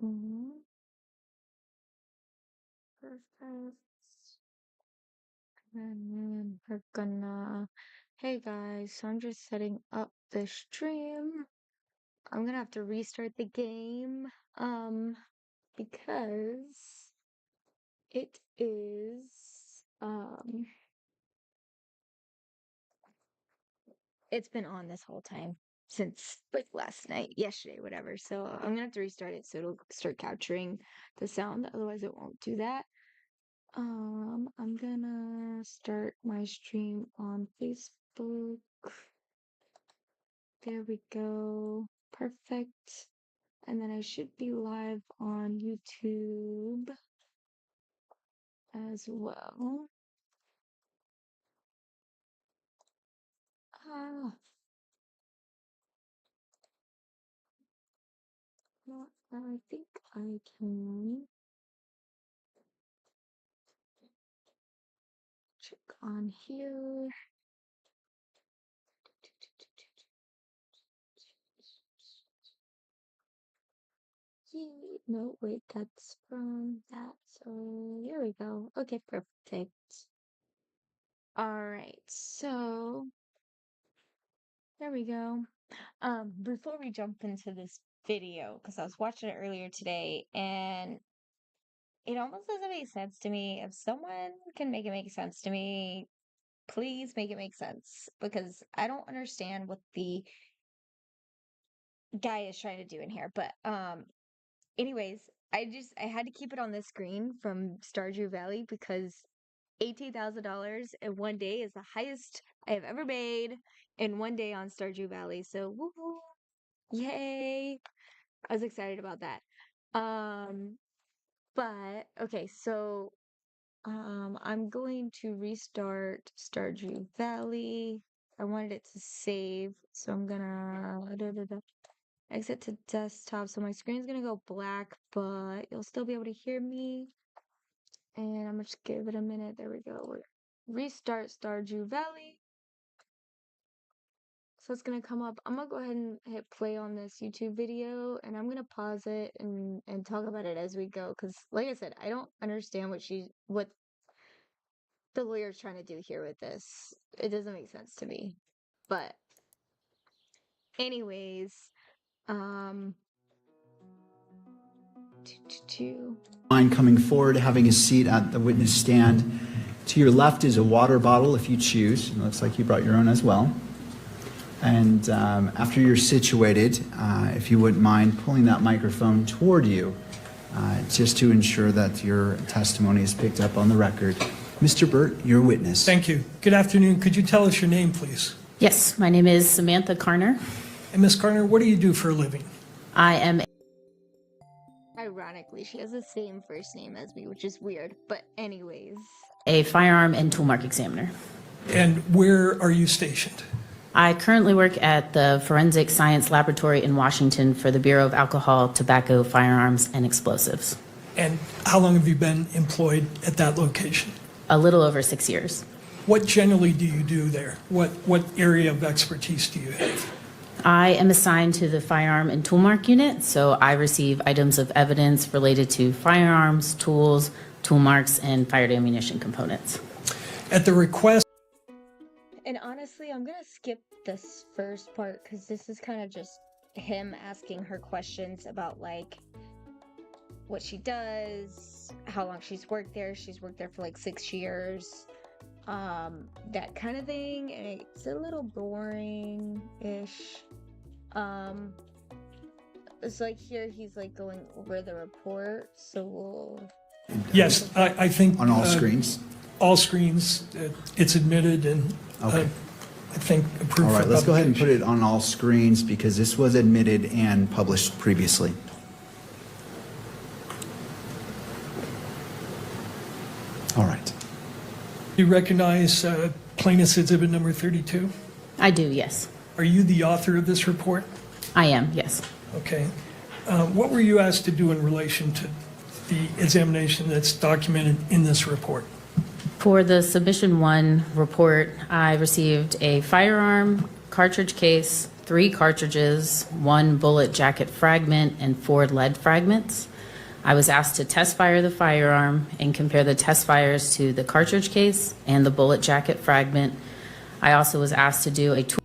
Mhm. Perfect. And then we're gonna. Hey guys, so I'm just setting up the stream. I'm gonna have to restart the game, because it is, it's been on this whole time since like last night, yesterday, whatever. So I'm gonna have to restart it so it'll start capturing the sound. Otherwise, it won't do that. I'm gonna start my stream on Facebook. There we go. Perfect. And then I should be live on YouTube as well. Ah, no, I think I can check on here. No, wait, that's from that. So there we go. Okay, perfect. All right, so there we go. Before we jump into this video, because I was watching it earlier today, and it almost doesn't make sense to me. If someone can make it make sense to me, please make it make sense, because I don't understand what the guy is trying to do in here. But anyways, I had to keep it on the screen from Stardew Valley because $18,000 in one day is the highest I have ever made in one day on Stardew Valley. So woohoo! Yay! I was excited about that. But okay, so I'm going to restart Stardew Valley. I wanted it to save, so I'm gonna exit to desktop. So my screen's gonna go black, but you'll still be able to hear me. And I'm gonna just give it a minute. There we go. We're restart Stardew Valley. So it's gonna come up. I'm gonna go ahead and hit play on this YouTube video, and I'm gonna pause it and talk about it as we go. Because, like I said, I don't understand what the lawyer's trying to do here with this. It doesn't make sense to me. But, anyways, um, Mind coming forward, having a seat at the witness stand. To your left is a water bottle if you choose. It looks like you brought your own as well. And after you're situated, if you wouldn't mind pulling that microphone toward you, just to ensure that your testimony is picked up on the record. Mr. Burt, your witness. Thank you. Good afternoon. Could you tell us your name, please? Yes, my name is Samantha Carner. And Ms. Carner, what do you do for a living? I am ironically, she has the same first name as me, which is weird. But anyways. a firearm and toolmark examiner. And where are you stationed? I currently work at the Forensic Science Laboratory in Washington for the Bureau of Alcohol, Tobacco, Firearms, and Explosives. And how long have you been employed at that location? A little over 6 years. What generally do you do there? What area of expertise do you have? I am assigned to the firearm and toolmark unit, so I receive items of evidence related to firearms, tools, toolmarks, and fired ammunition components. At the request. And honestly, I'm gonna skip this first part because this is kind of just him asking her questions about like what she does, how long she's worked there. She's worked there for like 6 years, that kind of thing. And it's a little boring-ish. It's like here he's like going over the report, so we'll. Yes, I think. On all screens? All screens. It's admitted and Okay. I think approved. All right, for let's go ahead and put publication. it on all screens because this was admitted and published previously. All right. Do you recognize plaintiff's exhibit number 32? I do, yes. Are you the author of this report? I am, yes. Okay. What were you asked to do in relation to the examination that's documented in this report? For the Submission 1 report, I received a firearm, cartridge case, 3 cartridges, 1 bullet jacket fragment, and 4 lead fragments. I was asked to test fire the firearm and compare the test fires to the cartridge case and the bullet jacket fragment. I also was asked to do a tool.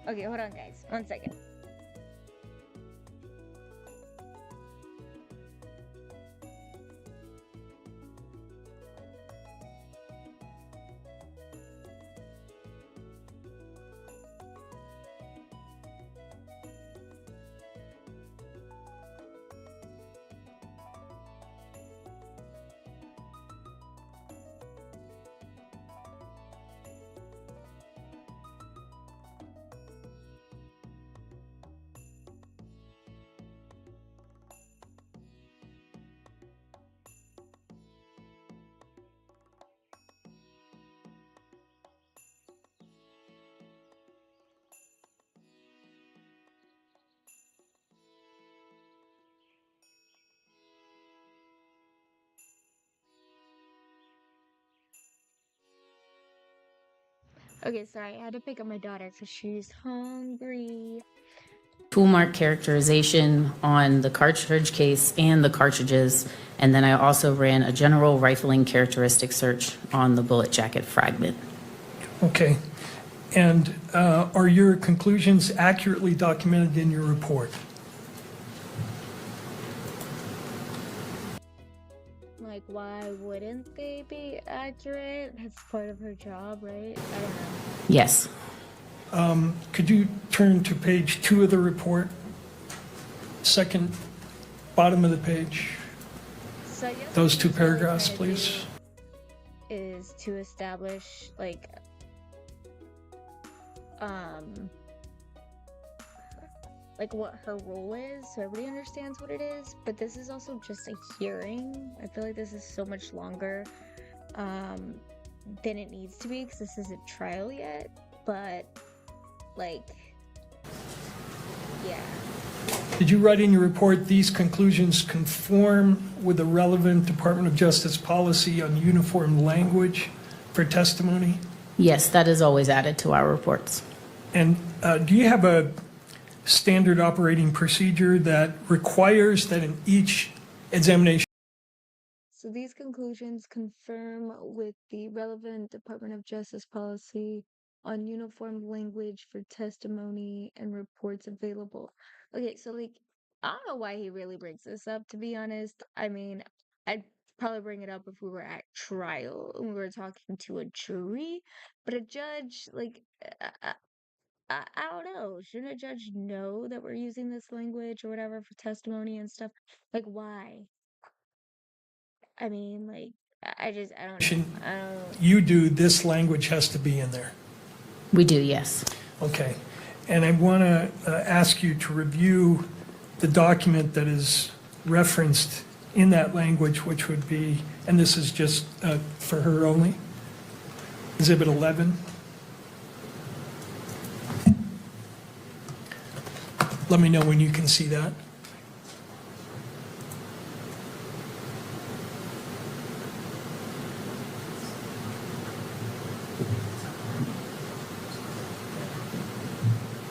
Okay, hold on, guys. 1 second. Okay, sorry, I had to pick up my daughter because she's hungry. Tool mark characterization on the cartridge case and the cartridges, and then I also ran a general rifling characteristic search on the bullet jacket fragment. Okay. And are your conclusions accurately documented in your report? Like, why wouldn't they be accurate? That's part of her job, right? I don't know. Yes. Could you turn to page 2 of the report? Second, bottom of the page. So I guess Those what 2 he's really paragraphs, trying to please. do is to establish, like what her role is, so everybody understands what it is. But this is also just a hearing. I feel like this is so much longer than it needs to be because this isn't trial yet. But like, yeah. Did you write in your report, these conclusions conform with the relevant Department of Justice policy on uniform language for testimony? Yes, that is always added to our reports. And do you have a standard operating procedure that requires that in each examination? So these conclusions confirm with the relevant Department of Justice policy on uniform language for testimony and reports available. Okay, so like, I don't know why he really brings this up, to be honest. I mean, I'd probably bring it up if we were at trial and we were talking to a jury, but a judge, like, I don't know. Shouldn't a judge know that we're using this language or whatever for testimony and stuff? Like, why? I mean, like, I don't know. I don't. You do, this language has to be in there. We do, yes. Okay. And I want to ask you to review the document that is referenced in that language, which would be, and this is just for her only, Exhibit 11. Let me know when you can see that.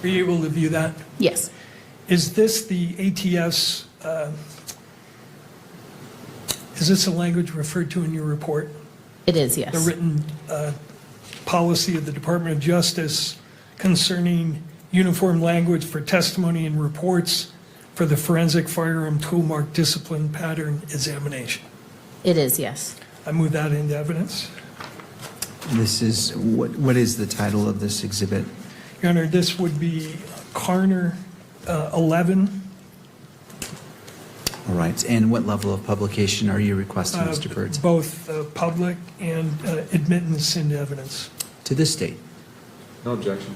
Are you able to view that? Yes. Is this the ATS, is this a language referred to in your report? It is, yes. The written policy of the Department of Justice concerning uniform language for testimony and reports for the forensic firearm toolmark discipline pattern examination. It is, yes. I move that into evidence. This is, what is the title of this exhibit? Your Honor, this would be Carner 11. All right, and what level of publication are you requesting, Mr. Bird? Both public and admittance into evidence. To this date? No objection.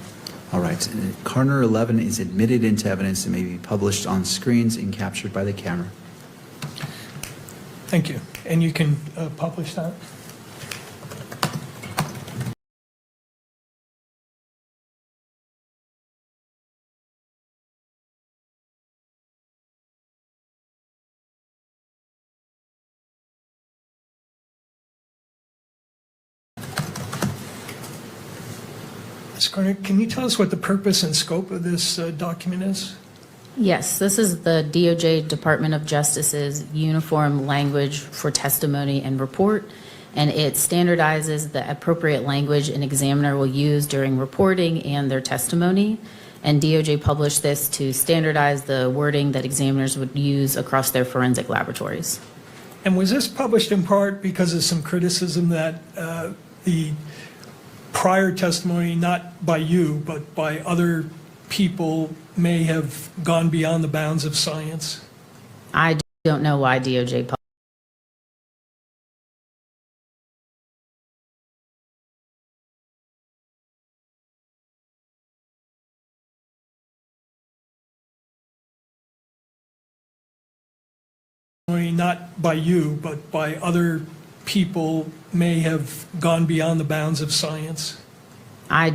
All right, Carner 11 is admitted into evidence and may be published on screens and captured by the camera. Thank you. And you can publish that? Ms. Garner, can you tell us what the purpose and scope of this document is? Yes, this is the DOJ Department of Justice's uniform language for testimony and report, and it standardizes the appropriate language an examiner will use during reporting and their testimony. And DOJ published this to standardize the wording that examiners would use across their forensic laboratories. And was this published in part because of some criticism that the prior testimony, not by you, but by other people, may have gone beyond the bounds of science? I don't know why DOJ Not by you, but by other people, may have gone beyond the bounds of science? I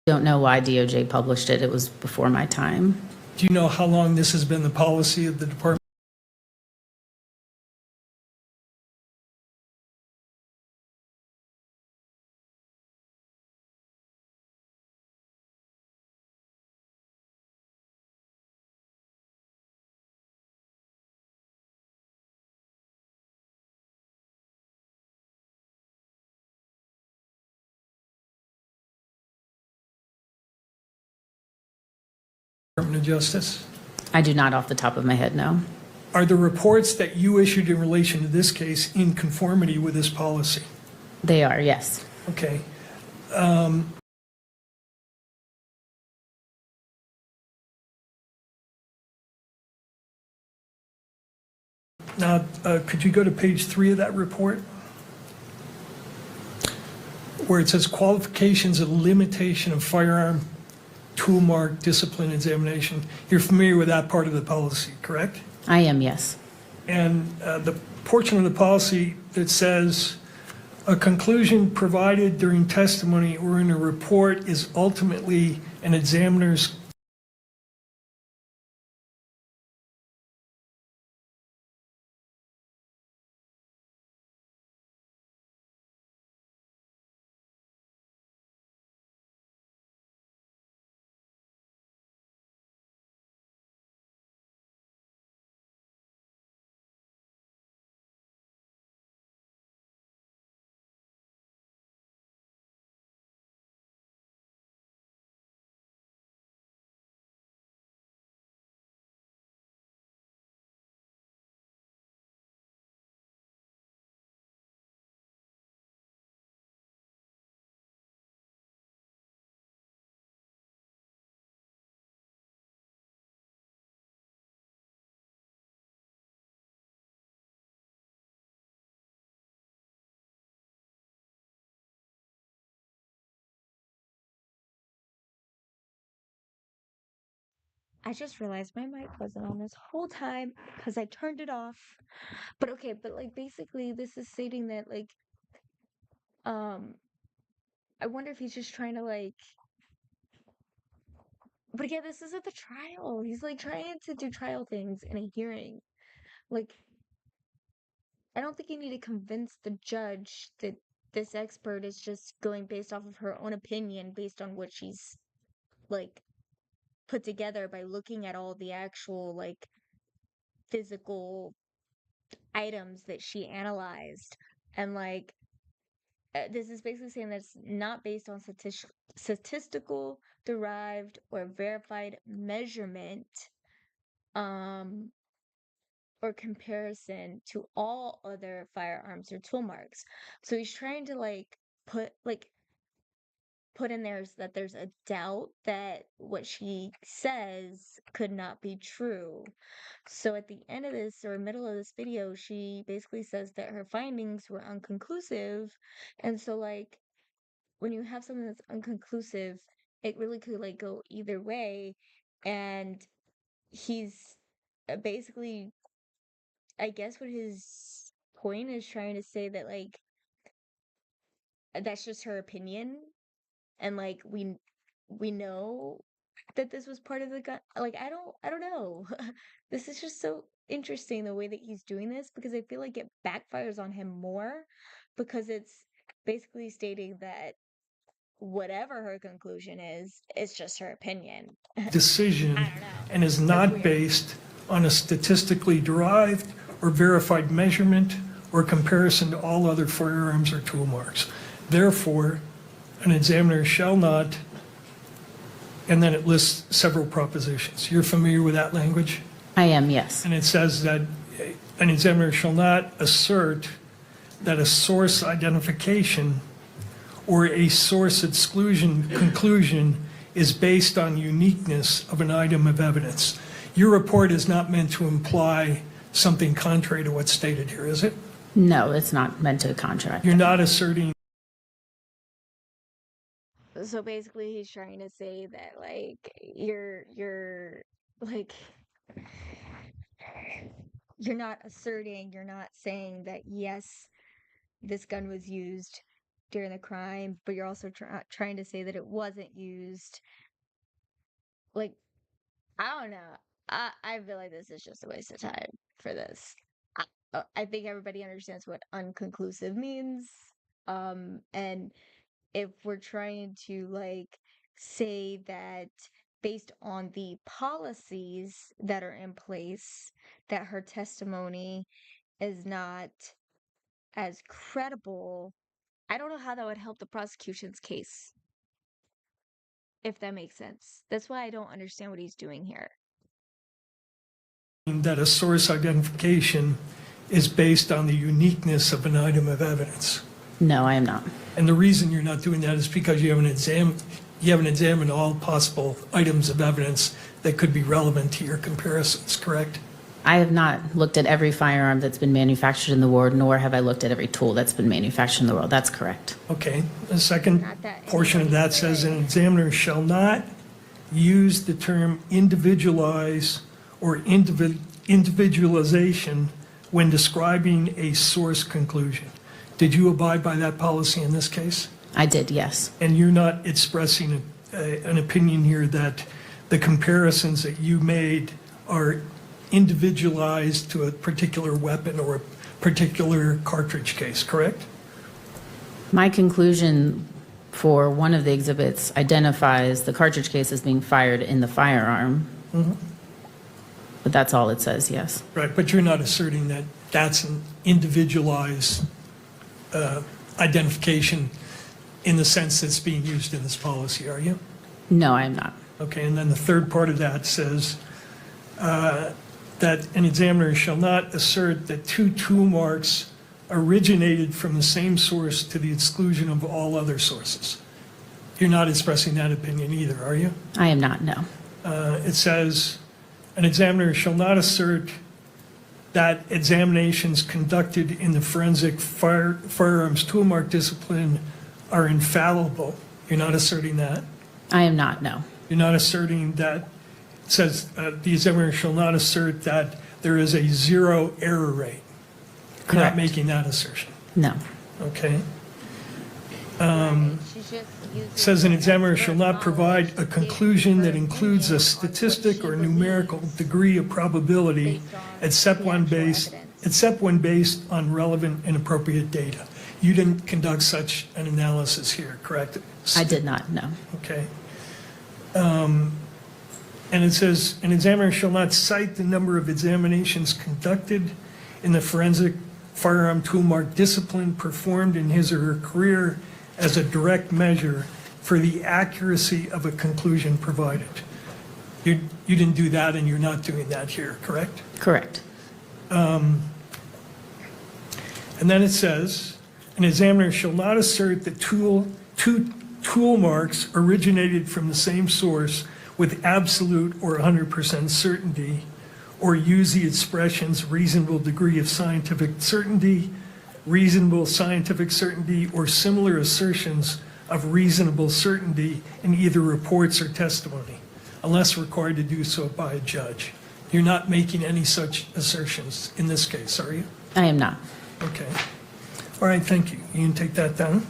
don't know why DOJ published it. It was before my time. Do you know how long this has been the policy of the department? Department of Justice? I do not off the top of my head, no. Are the reports that you issued in relation to this case in conformity with this policy? They are, yes. Okay. Now, could you go to page 3 of that report? Where it says qualifications and limitation of firearm tool mark discipline examination. You're familiar with that part of the policy, correct? I am, yes. And the portion of the policy that says a conclusion provided during testimony or in a report is ultimately an examiner's I just realized my mic wasn't on this whole time because I turned it off. But okay, but like basically this is stating that like um I wonder if he's just trying to like but again, this isn't the trial. He's like trying to do trial things in a hearing. Like I don't think you need to convince the judge that this expert is just going based off of her own opinion based on what she's like put together by looking at all the actual like physical items that she analyzed and like this is basically saying that it's not based on statistical derived or verified measurement um or comparison to all other firearms or tool marks. So he's trying to put in there that there's a doubt that what she says could not be true. So at the end of this or middle of this video, she basically says that her findings were unconclusive. And so when you have something that's unconclusive, it really could go either way. And he's basically, I guess what his point is trying to say that that's just her opinion, and we know that this was part of the gun. I don't know. This is just so interesting the way that he's doing this, because I feel like it backfires on him more, because it's basically stating that whatever her conclusion is, it's just her opinion. decision I don't know. and is That's not weird. based on a statistically derived or verified measurement or comparison to all other firearms or tool marks. Therefore, an examiner shall not, and then it lists several propositions. You're familiar with that language? I am, yes. And it says that an examiner shall not assert that a source identification or a source exclusion conclusion is based on uniqueness of an item of evidence. Your report is not meant to imply something contrary to what's stated here, is it? No, it's not meant to contract. You're not asserting So basically he's trying to say that you're like you're not saying that yes, this gun was used during the crime, but you're also trying to say that it wasn't used. Like, I don't know. I feel like this is just a waste of time for this. I think everybody understands what unconclusive means. And if we're trying to say that based on the policies that are in place, that her testimony is not as credible, I don't know how that would help the prosecution's case, if that makes sense. That's why I don't understand what he's doing here. that a source identification is based on the uniqueness of an item of evidence. No, I am not. And the reason you're not doing that is because you haven't examined all possible items of evidence that could be relevant to your comparisons, correct? I have not looked at every firearm that's been manufactured in the world, nor have I looked at every tool that's been manufactured in the world. That's correct. Okay, the second Not that portion of that says an examiner shall not use the term individualize or individualization when describing a source conclusion. Did you abide by that policy in this case? I did, yes. And you're not expressing an opinion here that the comparisons that you made are individualized to a particular weapon or a particular cartridge case, correct? My conclusion for one of the exhibits identifies the cartridge case as being fired in the firearm. But that's all it says, yes. Right, but you're not asserting that that's an individualized identification in the sense that's being used in this policy, are you? No, I am not. Okay, and then the third part of that says that an examiner shall not assert that two tool marks originated from the same source to the exclusion of all other sources. You're not expressing that opinion either, are you? I am not, no. It says, an examiner shall not assert that examinations conducted in the forensic firearms tool mark discipline are infallible. You're not asserting that? I am not, no. You're not asserting that, it says the examiner shall not assert that there is a zero error rate. You're not Correct. making that assertion, No. okay? She's just using Says an the examiner shall expert not provide a knowledge to conclusion give that her includes a opinion on what statistic she or numerical believes degree of probability based on except the when actual based, evidence. except when based on relevant and appropriate data. You didn't conduct such an analysis here, correct? I did not, no. Okay. And it says, an examiner shall not cite the number of examinations conducted in the forensic firearm tool mark discipline performed in his or her career as a direct measure for the accuracy of a conclusion provided. You didn't do that, and you're not doing that here, correct? Correct. And then it says, an examiner shall not assert that two tool marks originated from the same source with absolute or 100% certainty, or use the expressions reasonable degree of scientific certainty, reasonable scientific certainty, or similar assertions of reasonable certainty in either reports or testimony, unless required to do so by a judge. You're not making any such assertions in this case, are you? I am not. Okay. All right, thank you. You can take that down.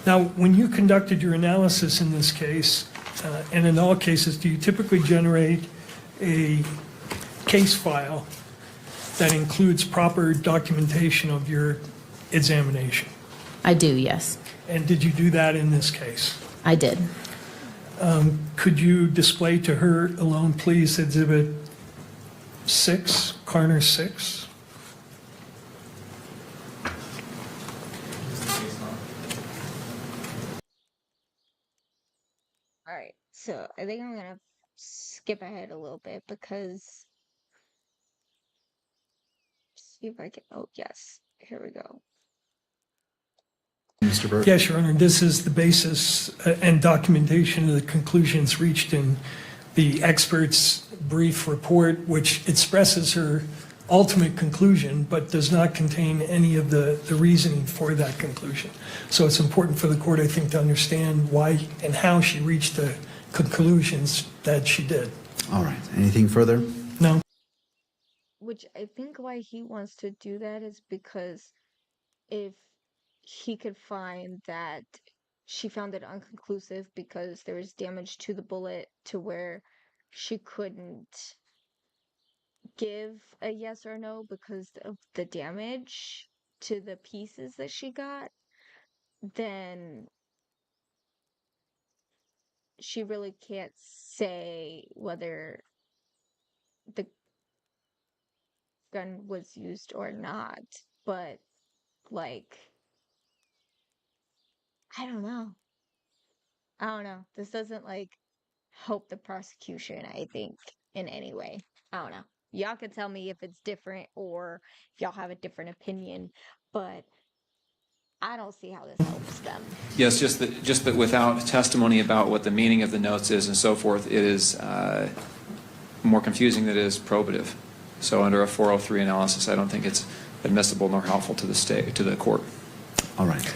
Now, when you conducted your analysis in this case, and in all cases, do you typically generate a case file that includes proper documentation of your examination? I do, yes. And did you do that in this case? I did. Could you display to her alone, please, Exhibit 6, Carner 6? All right, so I think I'm gonna skip ahead a little bit because see if I can. Oh, yes, here we go. Mr. Burke? Yes, Your Honor, this is the basis and documentation of the conclusions reached in the expert's brief report, which expresses her ultimate conclusion, but does not contain any of the reasoning for that conclusion. So it's important for the court, I think, to understand why and how she reached the conclusions that she did. All right. Anything further? No? Which I think why he wants to do that is because if he could find that she found it unconclusive because there was damage to the bullet to where she couldn't give a yes or no because of the damage to the pieces that she got, then she really can't say whether the gun was used or not. But, like, I don't know. I don't know. This doesn't, like, help the prosecution, I think, in any way. I don't know. Y'all can tell me if it's different or if y'all have a different opinion, but I don't see how this helps them. Yes, just that without testimony about what the meaning of the notes is and so forth, it is more confusing than it is probative. So under a 403 analysis, I don't think it's admissible nor helpful to the state, to the court. All right.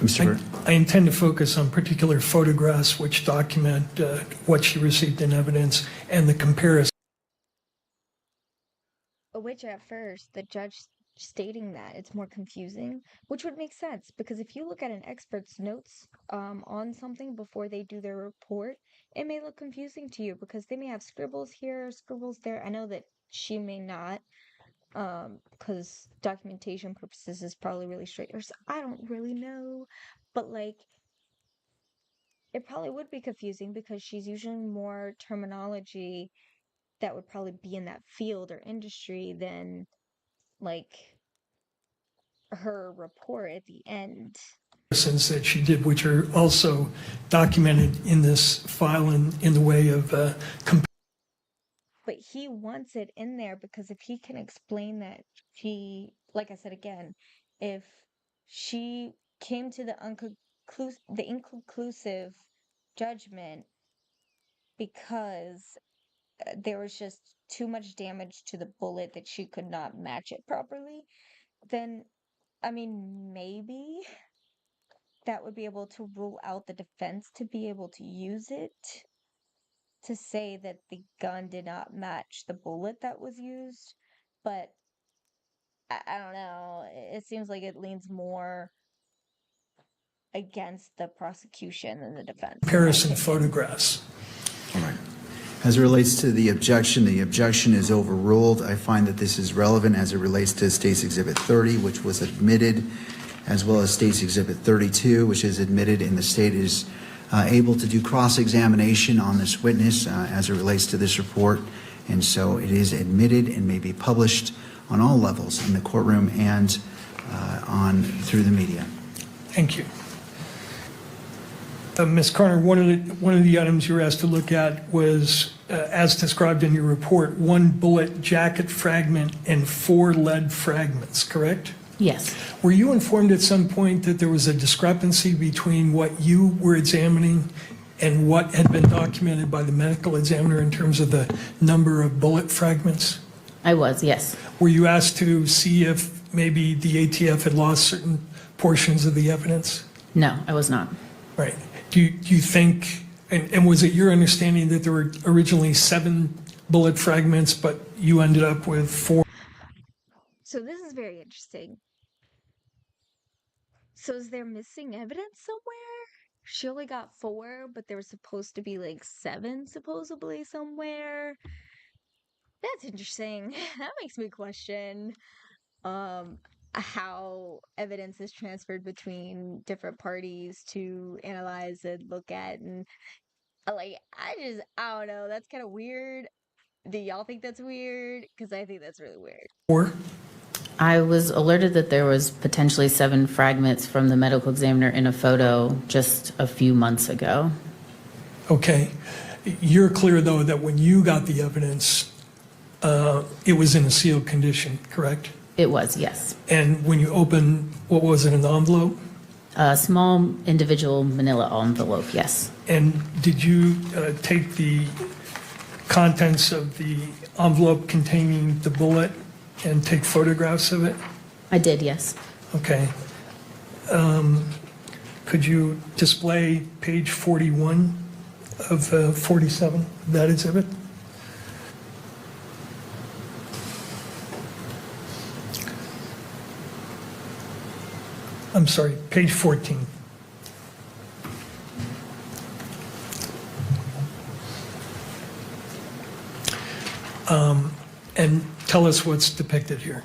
Mr. Burke? I intend to focus on particular photographs which document what she received in evidence and the comparison. Which at first, the judge stating that it's more confusing, which would make sense because if you look at an expert's notes on something before they do their report, it may look confusing to you because they may have scribbles here, scribbles there. I know that she may not, because documentation purposes is probably really straight. Or I don't really know, but like it probably would be confusing because she's using more terminology that would probably be in that field or industry than like her report at the end. That she did, which are also documented in this file in the way of But he wants it in there because if he can explain that she, like I said again, if she came to the inconclusive judgment because there was just too much damage to the bullet that she could not match it properly, then, I mean, maybe that would be able to rule out the defense to be able to use it to say that the gun did not match the bullet that was used. But I don't know. It seems like it leans more against the prosecution than the defense. comparison photographs. All right. As it relates to the objection is overruled. I find that this is relevant as it relates to State's Exhibit 30, which was admitted, as well as State's Exhibit 32, which is admitted, and the state is able to do cross-examination on this witness as it relates to this report. And so it is admitted and may be published on all levels in the courtroom and on through the media. Thank you. Ms. Carter, one of the items you were asked to look at was as described in your report, 1 bullet jacket fragment and 4 lead fragments, correct? Yes. Were you informed at some point that there was a discrepancy between what you were examining and what had been documented by the medical examiner in terms of the number of bullet fragments? I was, yes. Were you asked to see if maybe the ATF had lost certain portions of the evidence? No, I was not. Right. Do you think, and was it your understanding that there were originally 7 bullet fragments, but you ended up with 4? So this is very interesting. So is there missing evidence somewhere? She only got 4, but there was supposed to be like 7 supposedly somewhere. That's interesting. That makes me question um how evidence is transferred between different parties to analyze and look at, and like I don't know, that's kind of weird. Do y'all think that's weird? Because I think that's really weird. I was alerted that there was potentially 7 fragments from the medical examiner in a photo just a few months ago. Okay. You're clear, though, that when you got the evidence, it was in a sealed condition, correct? It was, yes. And when you opened, what was it, an envelope? A small individual manila envelope, yes. And did you take the contents of the envelope containing the bullet and take photographs of it? I did, yes. Okay. Could you display page 41 of 47, that exhibit? I'm sorry, page 14. And tell us what's depicted here.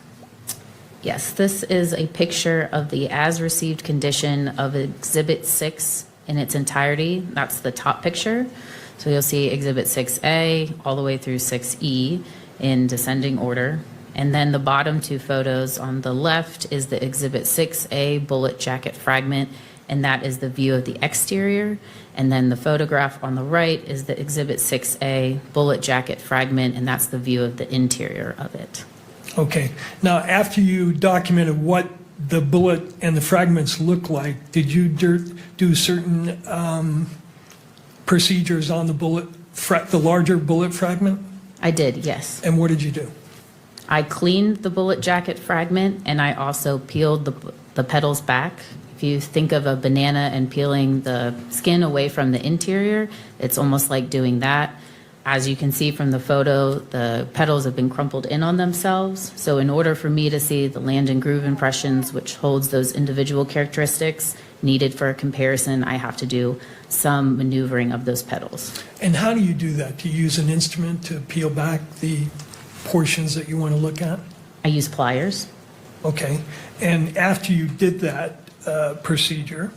Yes, this is a picture of the as-received condition of Exhibit 6 in its entirety. That's the top picture. So you'll see Exhibit 6A all the way through 6E in descending order. And then the bottom 2 photos on the left is the Exhibit 6A bullet jacket fragment, and that is the view of the exterior. And then the photograph on the right is the Exhibit 6A bullet jacket fragment, and that's the view of the interior of it. Okay. Now, after you documented what the bullet and the fragments look like, did you do certain procedures on the bullet, the larger bullet fragment? I did, yes. And what did you do? I cleaned the bullet jacket fragment, and I also peeled the petals back. If you think of a banana and peeling the skin away from the interior, it's almost like doing that. As you can see from the photo, the petals have been crumpled in on themselves. So in order for me to see the land and groove impressions, which holds those individual characteristics needed for a comparison, I have to do some maneuvering of those petals. And how do you do that? Do you use an instrument to peel back the portions that you want to look at? I use pliers. Okay. And after you did that procedure,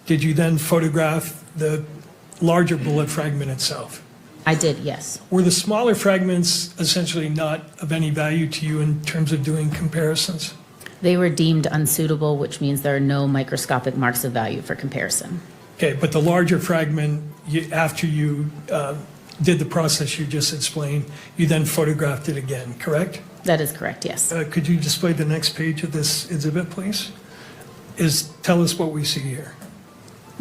did you then photograph the larger bullet fragment itself? I did, yes. Were the smaller fragments essentially not of any value to you in terms of doing comparisons? They were deemed unsuitable, which means there are no microscopic marks of value for comparison. Okay, but the larger fragment, after you did the process you just explained, you then photographed it again, correct? That is correct, yes. Could you display the next page of this exhibit, please? Tell us what we see here.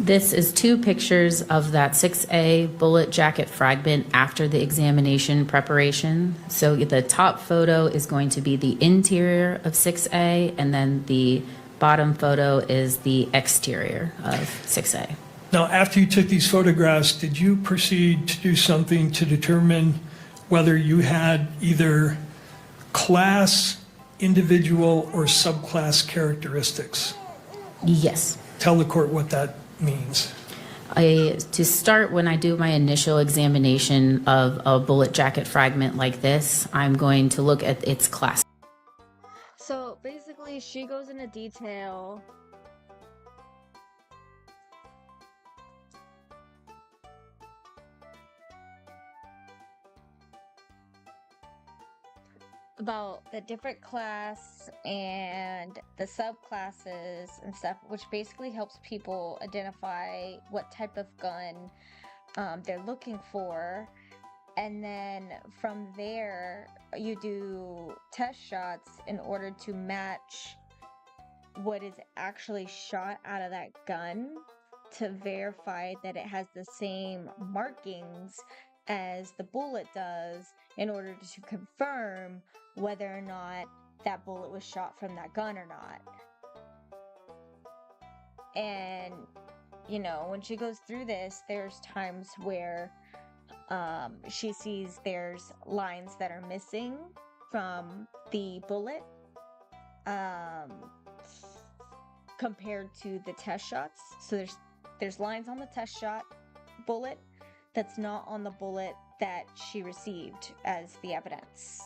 This is 2 pictures of that 6A bullet jacket fragment after the examination preparation. So the top photo is going to be the interior of 6A, and then the bottom photo is the exterior of 6A. Now, after you took these photographs, did you proceed to do something to determine whether you had either class, individual, or subclass characteristics? Yes. Tell the court what that means. To start, when I do my initial examination of a bullet jacket fragment like this, I'm going to look at its class. So basically, she goes into detail about the different class and the subclasses and stuff, which basically helps people identify what type of gun they're looking for. And then from there, you do test shots in order to match what is actually shot out of that gun to verify that it has the same markings as the bullet does in order to confirm whether or not that bullet was shot from that gun or not. And, you know, when she goes through this, there's times where she sees there's lines that are missing from the bullet compared to the test shots. So there's lines on the test shot bullet that's not on the bullet that she received as the evidence.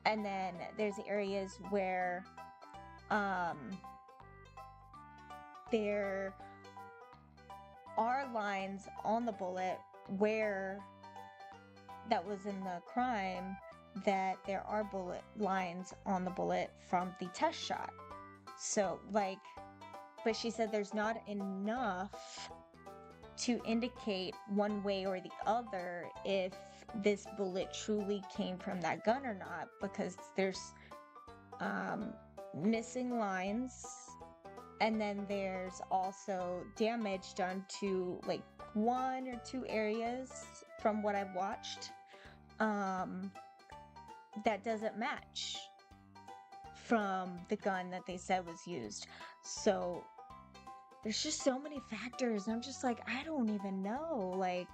And then there's areas where there are lines on the bullet where that was in the crime, that there are bullet lines on the bullet from the test shot. So, like, but she said there's not enough to indicate one way or the other if this bullet truly came from that gun or not, because there's missing lines, and then there's also damage done to like 1 or 2 areas from what I've watched that doesn't match from the gun that they said was used. So there's just so many factors. I'm just like, I don't even know. Like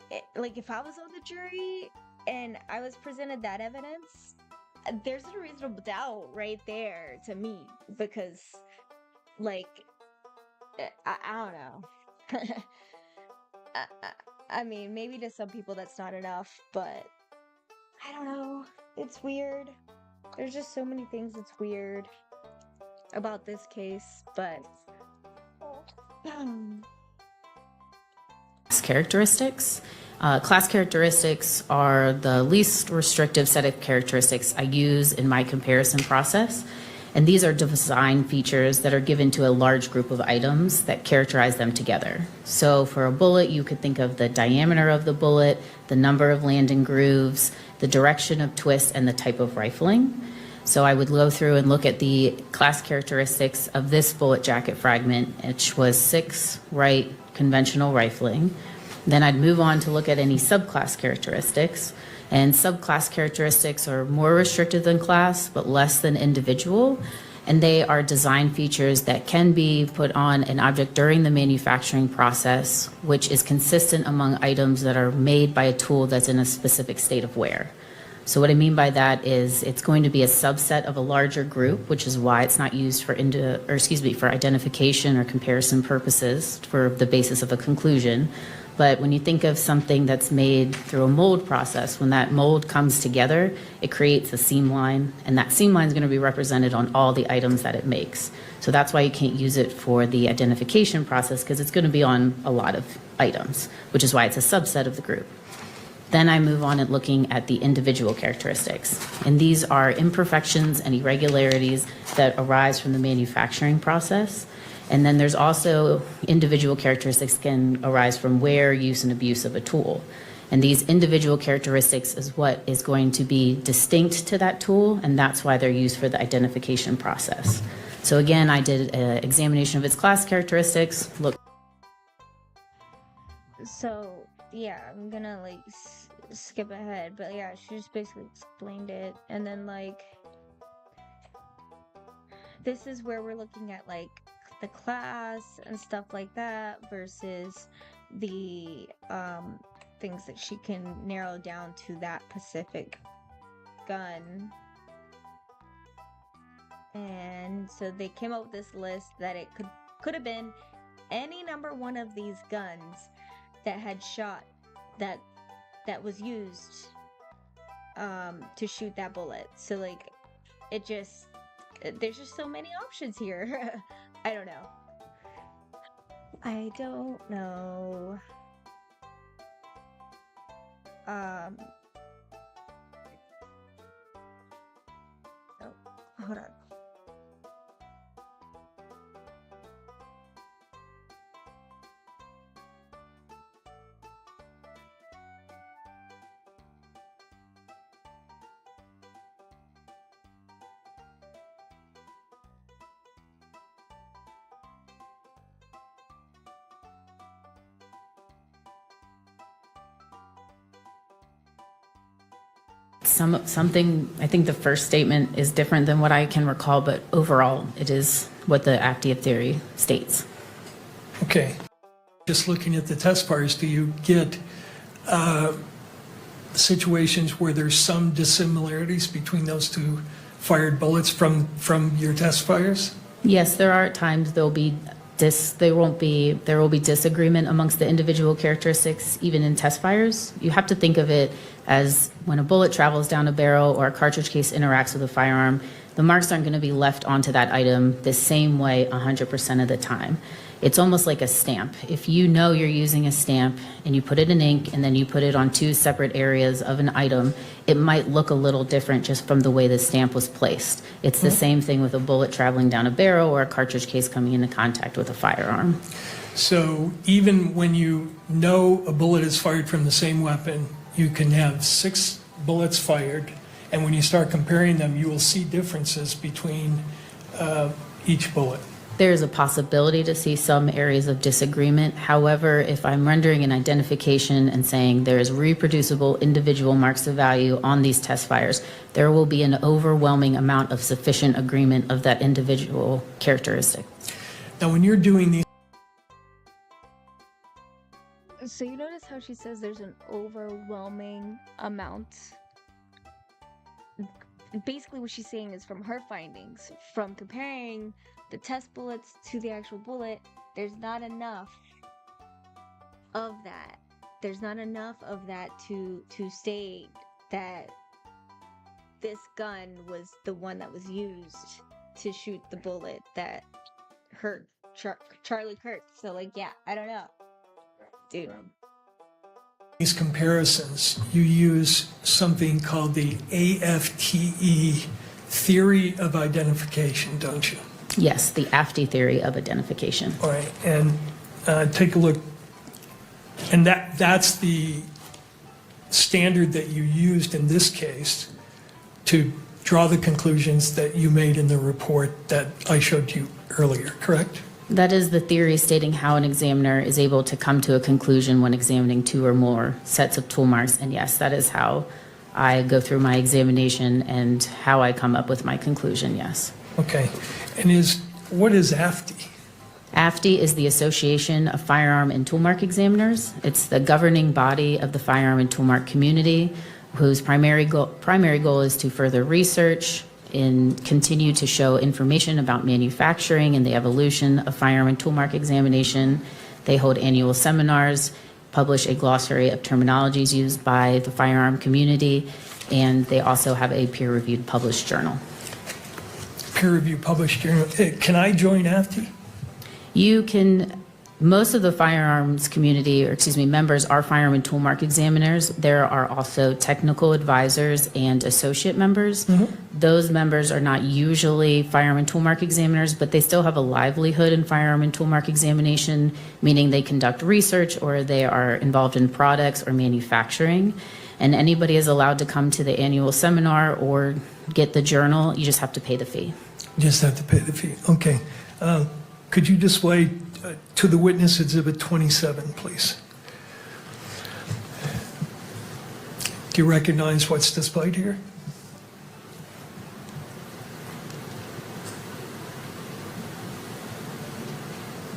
if I was on the jury and I was presented that evidence, there's a reasonable doubt right there to me, because like I don't know. I mean, maybe to some people that's not enough, but I don't know. It's weird. There's just so many things that's weird about this case, but Class characteristics. Class characteristics are the least restrictive set of characteristics I use in my comparison process. And these are design features that are given to a large group of items that characterize them together. So for a bullet, you could think of the diameter of the bullet, the number of landing grooves, the direction of twist, and the type of rifling. So I would go through and look at the class characteristics of this bullet jacket fragment, which was 6 right conventional rifling. Then I'd move on to look at any subclass characteristics. And subclass characteristics are more restricted than class, but less than individual. And they are design features that can be put on an object during the manufacturing process, which is consistent among items that are made by a tool that's in a specific state of wear. So what I mean by that is it's going to be a subset of a larger group, which is why it's not used for for identification or comparison purposes for the basis of a conclusion. But when you think of something that's made through a mold process, when that mold comes together, it creates a seam line, and that seam line is going to be represented on all the items that it makes. So that's why you can't use it for the identification process, because it's going to be on a lot of items, which is why it's a subset of the group. Then I move on and looking at the individual characteristics. And these are imperfections and irregularities that arise from the manufacturing process. And then there's also individual characteristics can arise from wear, use, and abuse of a tool. And these individual characteristics is what is going to be distinct to that tool, and that's why they're used for the identification process. So again, I did an examination of its class characteristics. so yeah, I'm gonna like skip ahead, but yeah, she just basically explained it. And then like this is where we're looking at like the class and stuff like that versus the things that she can narrow down to that specific gun. And so they came up with this list that it could have been any number one of these guns that had shot that was used to shoot that bullet. So like there's just so many options here. I don't know. Oh, hold on. Something, I think the first statement is different than what I can recall, but overall, it is what the AFTIA theory states. Okay. Just looking at the test fires, do you get situations where there's some dissimilarities between those two fired bullets from your test fires? Yes, there are times there will be disagreement amongst the individual characteristics, even in test fires. You have to think of it as when a bullet travels down a barrel or a cartridge case interacts with a firearm, the marks aren't going to be left onto that item the same way 100% of the time. It's almost like a stamp. If you know you're using a stamp and you put it in ink and then you put it on two separate areas of an item, it might look a little different just from the way the stamp was placed. It's the same thing with a bullet traveling down a barrel or a cartridge case coming into contact with a firearm. So even when you know a bullet is fired from the same weapon, you can have 6 bullets fired, and when you start comparing them, you will see differences between each bullet. There's a possibility to see some areas of disagreement. However, if I'm rendering an identification and saying there is reproducible individual marks of value on these test fires, there will be an overwhelming amount of sufficient agreement of that individual characteristic. Now, when you're doing these, So you notice how she says there's an overwhelming amount? Basically what she's saying is from her findings, from comparing the test bullets to the actual bullet, there's not enough of that. There's not enough of that to state that this gun was the one that was used to shoot the bullet that hurt Charlie Kirk. So like, yeah, I don't know. Dude. these comparisons, you use something called the AFTE theory of identification, don't you? Yes, the AFTI theory of identification. All right, and take a look. And that's the standard that you used in this case to draw the conclusions that you made in the report that I showed you earlier, correct? That is the theory stating how an examiner is able to come to a conclusion when examining two or more sets of tool marks. And yes, that is how I go through my examination and how I come up with my conclusion, yes. Okay, and what is AFTI? AFTI is the Association of Firearm and Toolmark Examiners. It's the governing body of the firearm and toolmark community, whose primary goal is to further research and continue to show information about manufacturing and the evolution of firearm and toolmark examination. They hold annual seminars, publish a glossary of terminologies used by the firearm community, and they also have a peer-reviewed published journal. Peer-reviewed published journal. Can I join AFTI? You can, most of the firearms community, or excuse me, members are firearm and toolmark examiners. There are also technical advisors and associate members. Those members are not usually firearm and toolmark examiners, but they still have a livelihood in firearm and toolmark examination, meaning they conduct research or they are involved in products or manufacturing. And anybody is allowed to come to the annual seminar or get the journal. You just have to pay the fee. You just have to pay the fee. Okay. Could you display to the witness Exhibit 27, please? Do you recognize what's displayed here?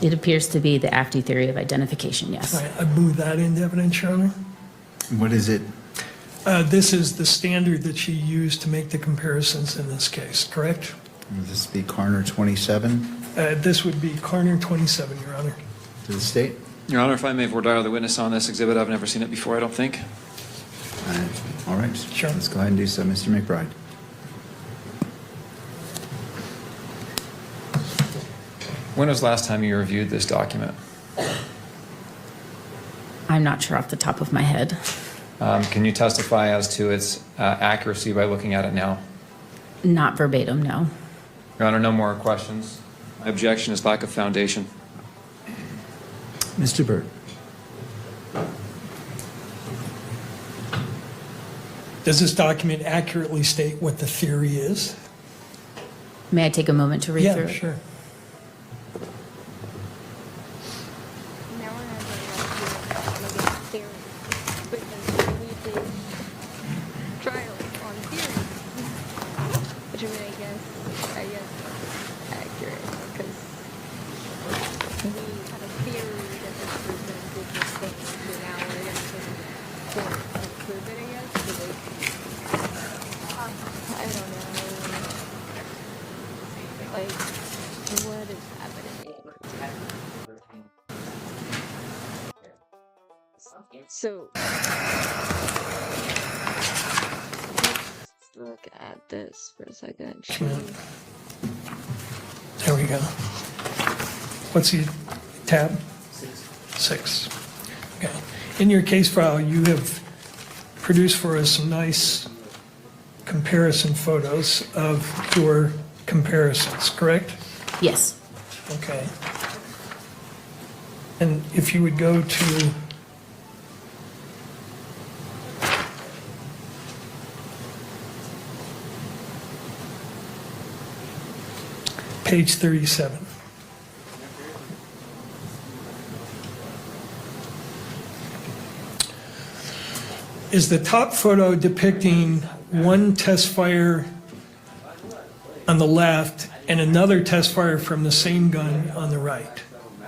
It appears to be the AFTI theory of identification, yes. All right, I move that into evidence, Your Honor. What is it? This is the standard that she used to make the comparisons in this case, correct? Would this be Carner 27 This would be Carner 27, Your Honor. to the state? Your Honor, if I may voir dire the witness on this exhibit, I've never seen it before, I don't think. All right. Sure. Let's go ahead and do so. Mr. McBride. When was the last time you reviewed this document? I'm not sure off the top of my head. Can you testify as to its accuracy by looking at it now? Not verbatim, no. Your Honor, no more questions. My objection is lack of foundation. Mr. Burt. Does this document accurately state what the theory is? May I take a moment to read through Yeah, it? sure. Now we're not going to theory, because we did trial. on theory. Which I mean, I guess that's accurate because we had a theory that this person did this thing, so now we're gonna take it to court and prove it. I guess. So like, I don't know. Like, what is happening? So let's look at this for a second. There we go. What's the tab? 6. Okay. In your case file, you have produced for us some nice comparison photos of your comparisons, correct? Yes. Okay. And if you would go to page 37. Is the top photo depicting one test fire on the left and another test fire from the same gun on the right?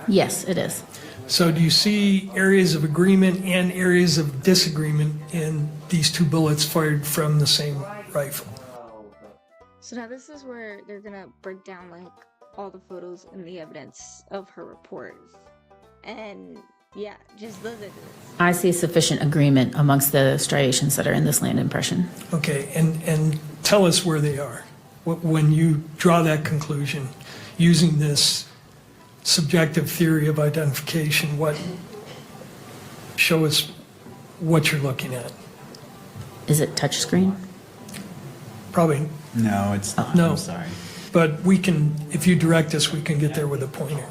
Yes, it is. So do you see areas of agreement and areas of disagreement in these two bullets fired from the same rifle? So now this is where they're gonna break down like all the photos and the evidence of her report. And yeah, just look at this. I see sufficient agreement amongst the striations that are in this land impression. Okay, and tell us where they are. When you draw that conclusion, using this subjective theory of identification, show us what you're looking at. Is it touchscreen? Probably, No, it's not. No. I'm sorry. but we can, if you direct us, we can get there with a pointer.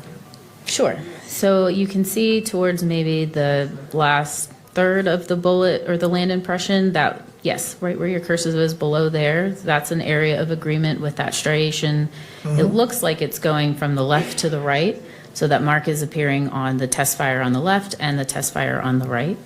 Sure. So you can see towards maybe the last third of the bullet or the land impression that, yes, right where your cursor is below there, that's an area of agreement with that striation. It looks like it's going from the left to the right, so that mark is appearing on the test fire on the left and the test fire on the right.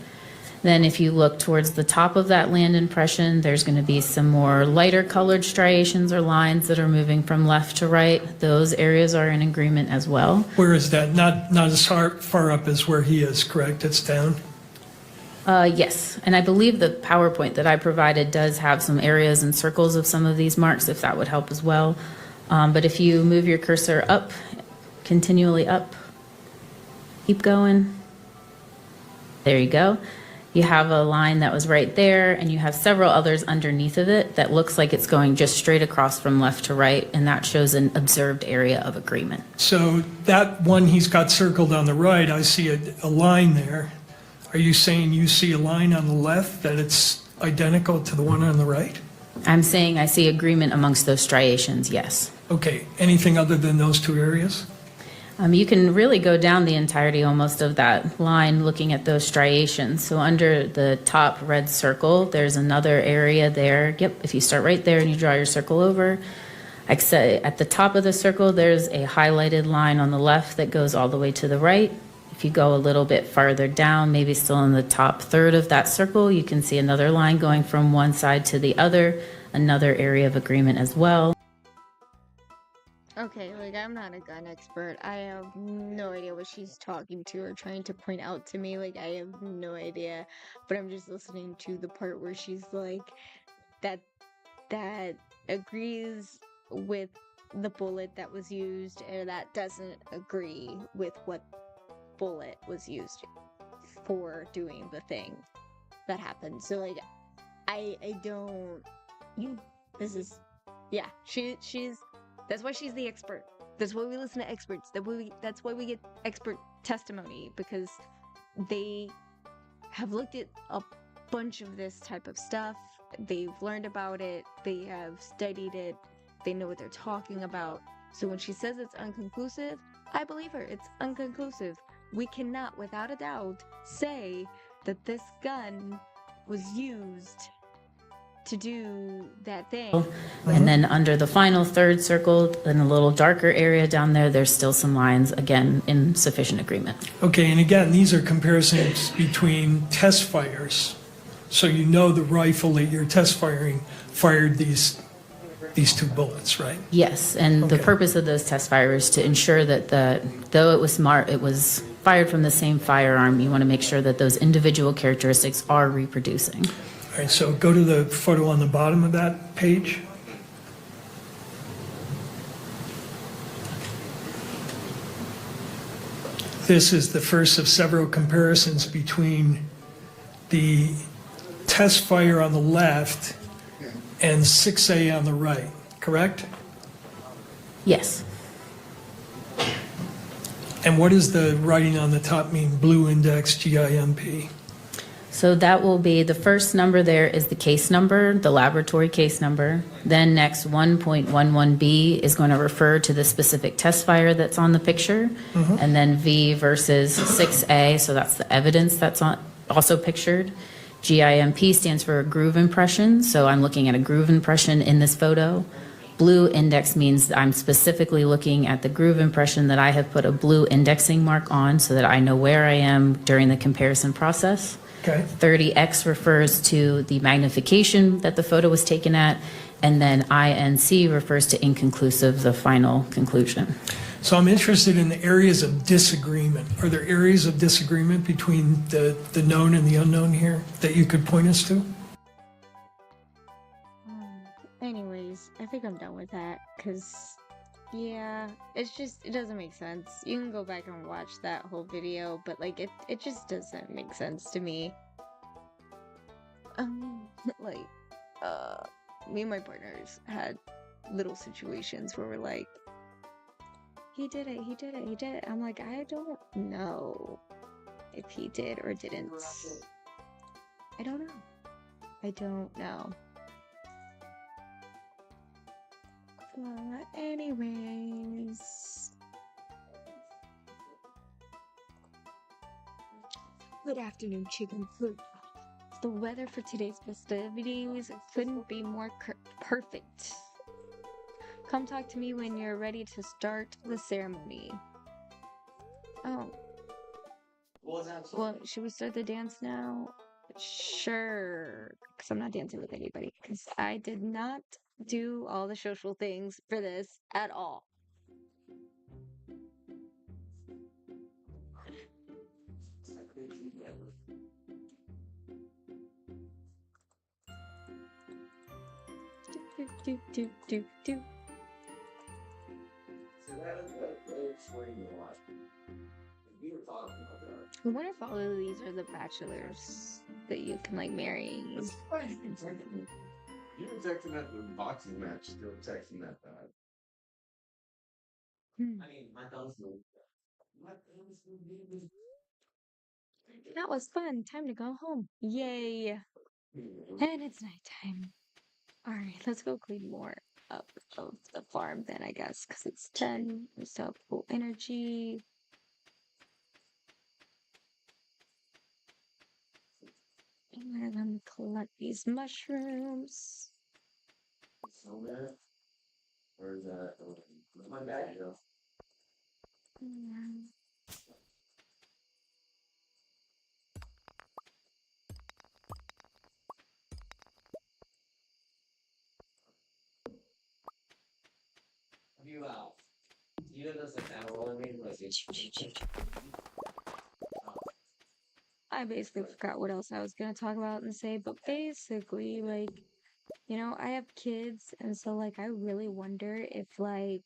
Then if you look towards the top of that land impression, there's going to be some more lighter colored striations or lines that are moving from left to right. Those areas are in agreement as well. Where is that? Not as far up as where he is, correct? It's down? Yes, and I believe the PowerPoint that I provided does have some areas and circles of some of these marks, if that would help as well. But if you move your cursor up, continually up, keep going. There you go. You have a line that was right there, and you have several others underneath of it that looks like it's going just straight across from left to right, and that shows an observed area of agreement. So that one he's got circled on the right, I see a line there. Are you saying you see a line on the left that it's identical to the one on the right? I'm saying I see agreement amongst those striations, yes. Okay, anything other than those two areas? You can really go down the entirety almost of that line looking at those striations. So under the top red circle, there's another area there. Yep, if you start right there and you draw your circle over, at the top of the circle, there's a highlighted line on the left that goes all the way to the right. If you go a little bit farther down, maybe still in the top third of that circle, you can see another line going from one side to the other, another area of agreement as well. Okay, like I'm not a gun expert. I have no idea what she's talking to or trying to point out to me. Like I have no idea. But I'm just listening to the part where she's like that agrees with the bullet that was used and that doesn't agree with what bullet was used for doing the thing that happened. So like I don't this is yeah, she's that's why she's the expert. That's why we listen to experts. That's why we get expert testimony, because they have looked at a bunch of this type of stuff. They've learned about it. They have studied it. They know what they're talking about. So when she says it's unconclusive, I believe her. It's unconclusive. We cannot, without a doubt, say that this gun was used to do that thing. And then under the final third circle, in a little darker area down there, there's still some lines, again, in sufficient agreement. Okay, and again, these are comparisons between test fires So you know the rifle that you're test firing fired these 2 bullets, right? Yes, and the Okay. purpose of those test fires is to ensure that though it was fired from the same firearm, you want to make sure that those individual characteristics are reproducing. All right, so go to the photo on the bottom of that page. This is the first of several comparisons between the test fire on the left and 6A on the right, correct? Yes. And what does the writing on the top mean, blue index GIMP? So that will be, the first number there is the case number, the laboratory case number. Then next 1.11B is going to refer to the specific test fire that's on the picture. And then V versus 6A, so that's the evidence that's also pictured. GIMP stands for groove impression, so I'm looking at a groove impression in this photo. Blue index means I'm specifically looking at the groove impression that I have put a blue indexing mark on so that I know where I am during the comparison process. Okay. 30x refers to the magnification that the photo was taken at, and then INC refers to inconclusive, the final conclusion. So I'm interested in the areas of disagreement. Are there areas of disagreement between the known and the unknown here that you could point us to? Anyways, I think I'm done with that, because, yeah, it doesn't make sense. You can go back and watch that whole video, but, like, it just doesn't make sense to me. Like, me and my partners had little situations where we're like, he did it, he did it, he did it. I'm like, I don't know if he did or didn't. I don't know. I don't know. Anyways. Good afternoon, chicken food. The weather for today's festivities couldn't be more perfect. Come talk to me when you're ready to start the ceremony. Oh. Well, should we start the dance now? Sure. Because I'm not dancing with anybody. Because I did not do all the social things for this at all. Do. I wonder if all of these are the bachelors that you can like marry. You were texting that the boxing match, still texting that bad. Hmm. I mean, my thumb's moved. That was fun. Time to go home. Yay. And it's nighttime. Alright, let's go clean more up of the farm then, I guess, because it's 10. We still have full energy. And let me collect these mushrooms. So bad. Where's that? Where's my bag go? Mm. You know those like that rolling me like I basically forgot what else I was gonna talk about and say, but basically, like, you know, I have kids, and so, like, I really wonder if, like,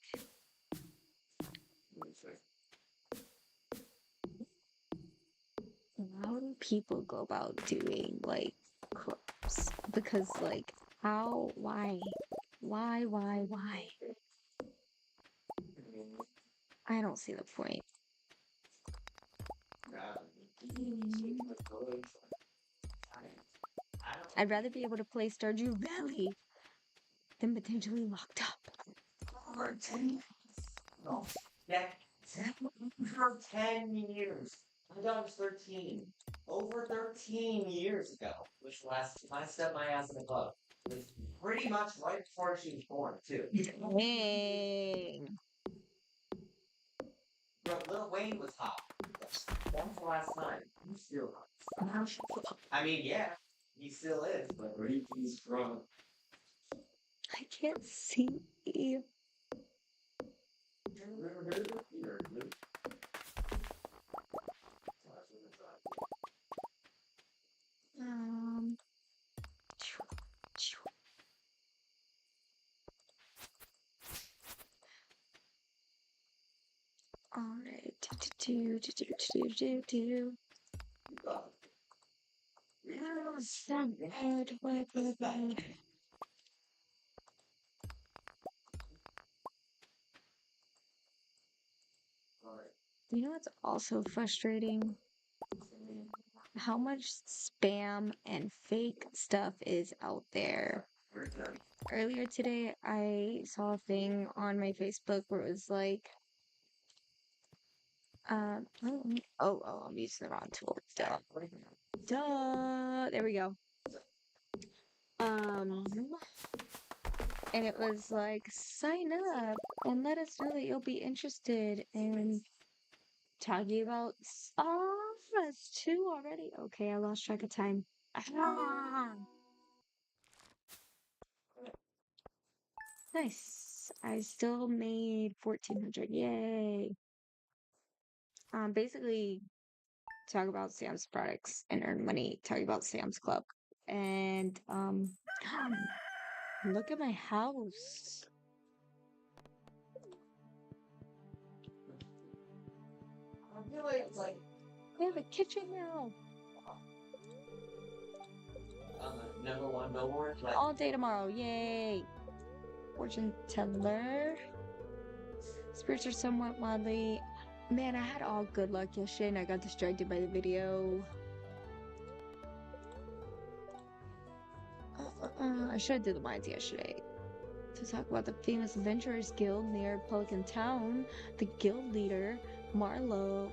how do people go about doing, like, crops? Because, like, how, why? Why? I don't see the point. I'd rather be able to play Stardew Valley than potentially locked up. for 10 years. No, that for 10 years. My daughter's 13. Over 13 years ago, which last I stepped my ass in the club. It was pretty much right before she was born, too. Dang. Bro, Lil Wayne was hot. That was the last time. He's still hot. I mean, yeah. He still is, but he's from. I can't see. Um. All right. Oh, so good. What? You know what's also frustrating? How much spam and fake stuff is out there. Earlier today, I saw a thing on my Facebook where it was like, I'm using the wrong tool. Duh. Duh. There we go. Um, and it was like, sign up and let us know that you'll be interested in talking about. Oh, that's two already. Okay, I lost track of time. Ah, nice. I still made 1,400. Yay. Basically, talk about Sam's products and earn money. Talk about Sam's Club. And, look at my house. I feel like it's like We have a kitchen now. never want no more. Like All day tomorrow. Yay. Fortune teller. Spirits are somewhat wildly. Man, I had all good luck yesterday and I got distracted by the video. I should have did the mines yesterday. To talk about the famous Adventurers Guild near Pelican Town, the guild leader, Marlin,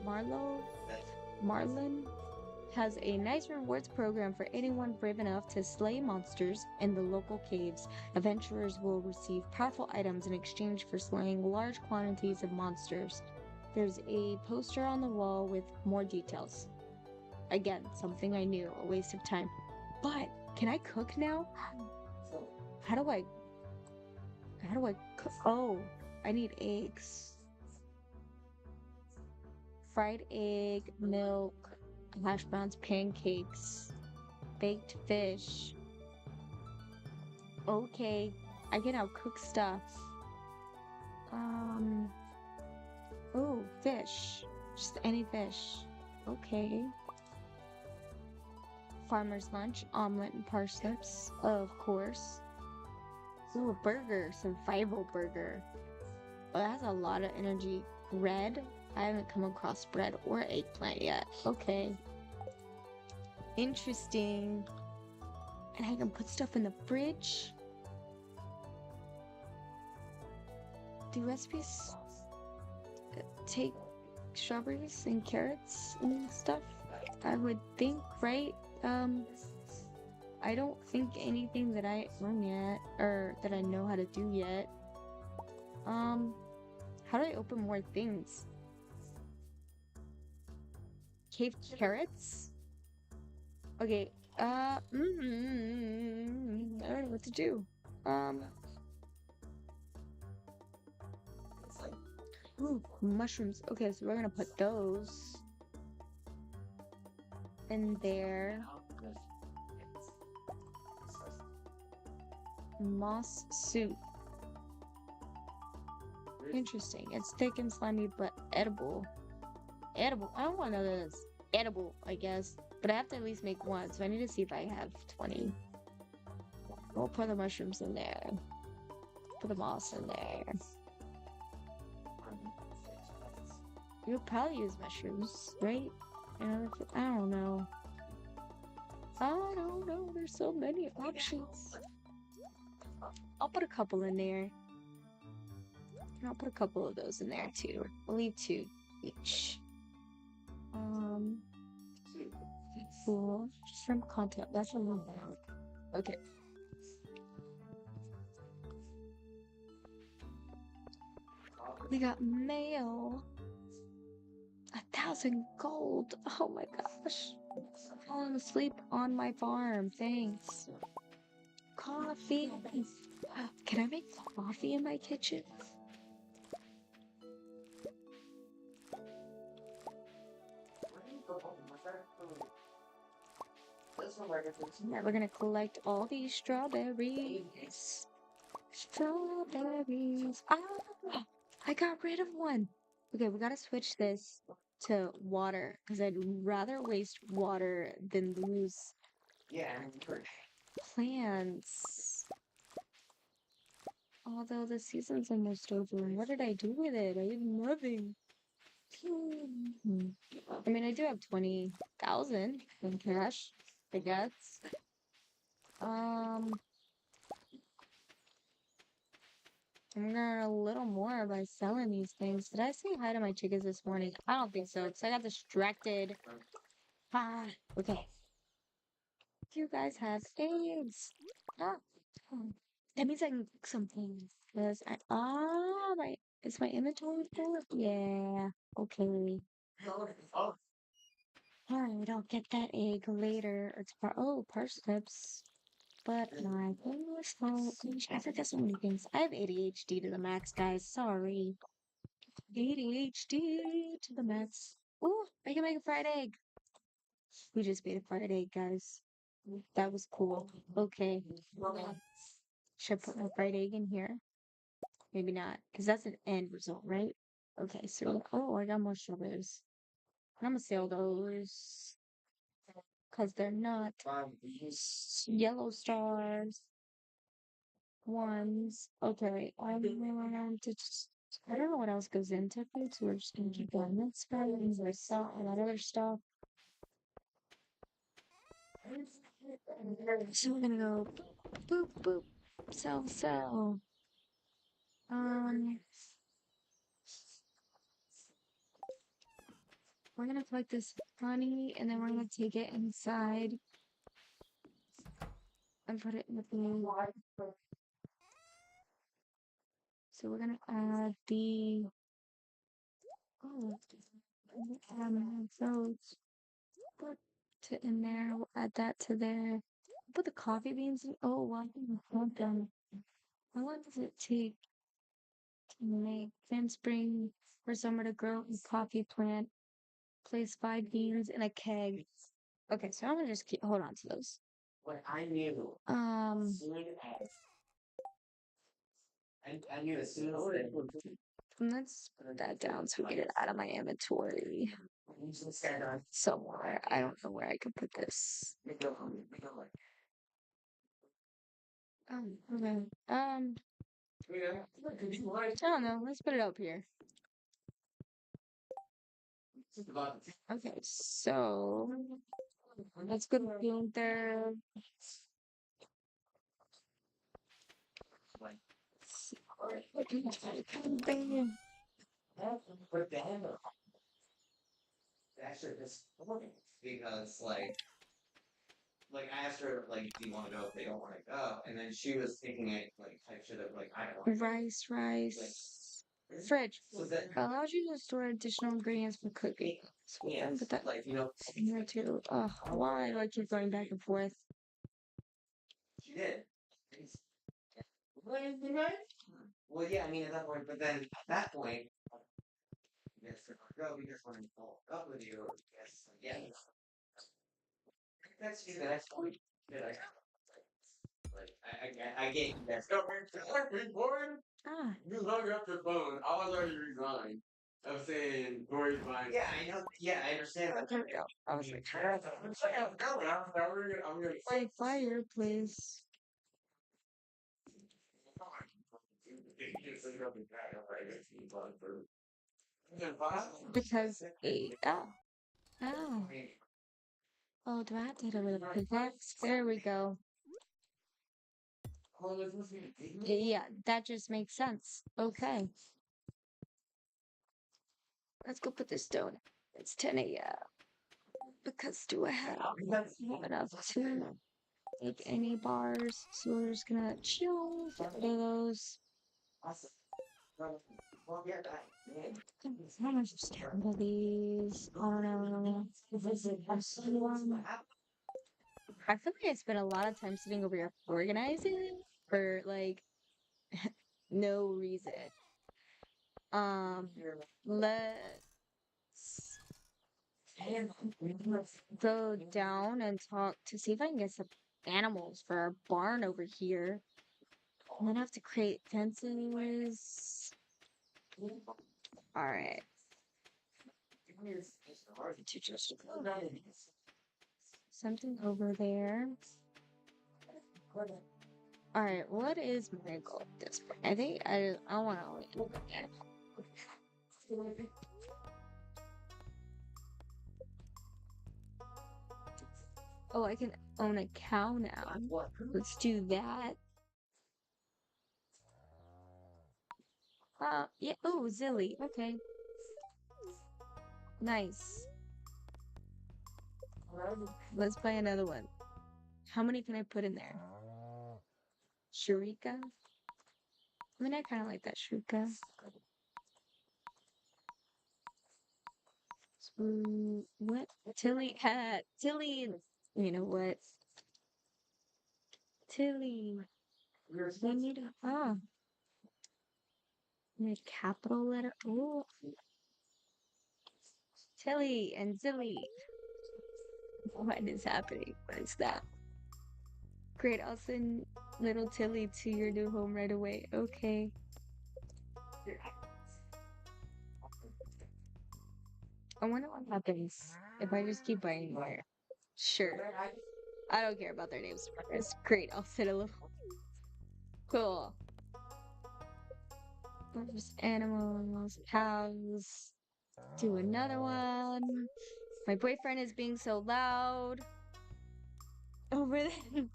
has a nice rewards program for anyone brave enough to slay monsters in the local caves. Adventurers will receive powerful items in exchange for slaying large quantities of monsters. There's a poster on the wall with more details. Again, something I knew, a waste of time. But can I cook now? How do I cook? Oh, I need eggs. Fried egg, milk, hash browns, pancakes, baked fish. Okay, I can now cook stuff. Oh, fish. Just any fish. Okay. Farmer's lunch, omelet and parsnips, of course. Ooh, a burger, survival burger. Oh, that has a lot of energy. Bread? I haven't come across bread or eggplant yet. Okay. Interesting. And I can put stuff in the fridge. Do recipes take strawberries and carrots and stuff? I would think, right? I don't think anything that I own yet, or that I know how to do yet. How do I open more things? Cave carrots? Okay, I don't know what to do. it's like Ooh, mushrooms. Okay, so we're gonna put those in there. Moss soup. Interesting. It's thick and slimy, but edible. Edible. I don't want to know that it's edible, I guess. But I have to at least make one, so I need to see if I have 20. We'll put the mushrooms in there. Put the moss in there. You'll probably use mushrooms, right? I don't know. I don't know. There's so many options. I'll put a couple in there. And I'll put a couple of those in there too. I'll leave 2 each. Cool. Shrimp content. That's a little. Okay. We got mail. 1,000 gold. Oh my gosh. falling asleep on my farm. Thanks. Coffee. Can I make coffee in my kitchen? Yeah, we're gonna collect all these strawberries. Strawberries. Ah, I got rid of one. Okay, we gotta switch this to water because I'd rather waste water than lose plants. Although the season's almost over. What did I do with it? I did nothing. I mean, I do have 20,000 in cash, I guess. Um, I'm gonna earn a little more by selling these things. Did I say hi to my chickens this morning? I don't think so, because I got distracted. Ah, okay. You guys have eggs. Ah, oh. That means I can cook some things. Because is my inventory full? Yeah, okay. Alright, I'll get that egg later. It's parsnips. But my English language, I forget so many things. I have ADHD to the max, guys. Sorry. ADHD to the max. Ooh, I can make a fried egg. We just made a fried egg, guys. That was cool. Okay. Should I put my fried egg in here? Maybe not, because that's an end result, right? Okay, so, oh, I got more strawberries. I'm gonna sell those, because they're not yellow stars ones. Okay, I'm going to just, I don't know what else goes into food, so we're just gonna keep going. That's fine. There's salt and that other stuff. So we're gonna go boop, boop, boop, sell. Um, we're gonna collect this honey and then we're gonna take it inside and put it in the thing. So we're gonna add the those put it in there. We'll add that to there. Put the coffee beans in. Oh, well, I didn't want them. How long does it take to make thin spring for summer to grow a coffee plant? Place 5 beans in a keg. Okay, so I'm gonna just keep hold on to those. What I knew, soon as I knew as soon as Let's put that down so we get it out of my inventory somewhere. I don't know where I can put this. Okay. I don't know. Let's put it up here. Okay, so let's go down there. Bam. put the hand up. Actually, this because I asked her like, do you want to go? If they don't want to go, and then she was thinking it like I should have like I don't know. Rice. Fridge So that allows you to store additional ingredients for cooking. So we're gonna put that in here too. Ugh, why do I keep going back and forth? she did. Well, yeah, I mean at that point, but then at that point, yes, go because when I follow up with you, yes, yeah, that's you. That's point that I I get you that. Ah, You hung up the phone. I was already resigned. I was saying Dory's fine. Yeah, I know. Yeah, I understand. there we go. I was like, I'm gonna light fireplace. Because oh. Oh, do I have to hit it with a pickaxe? There we go. Yeah, that just makes sense. Okay. Let's go put this stone. It's 10 a.m. Because do I have enough to make any bars? So we're just gonna chill, get rid of those. How much of these? I don't know. This is the best one. I feel like I spent a lot of time sitting over here organizing for like no reason. Let's go down and talk to see if I can get some animals for our barn over here. I'm gonna have to create fences. All right. Something over there. All right, what is my goal at this point? I think I want to. Oh, I can own a cow now. Let's do that. Yeah. Oh, Zilly. Okay. Nice. Let's buy another one. How many can I put in there? Sharika? I mean, I kind of like that Sharika. What? Tilly hat. Tilly. You know what? Tilly. We need a. Oh. Need a capital letter. Oh. Tilly and Zilly. What is happening? What is that? Great, I'll send little Tilly to your new home right away. Okay. I wonder what happens if I just keep buying more. Sure. I don't care about their names. It's great, I'll send a little. Cool. There's animals, cows. Do another one. My boyfriend is being so loud. Over there.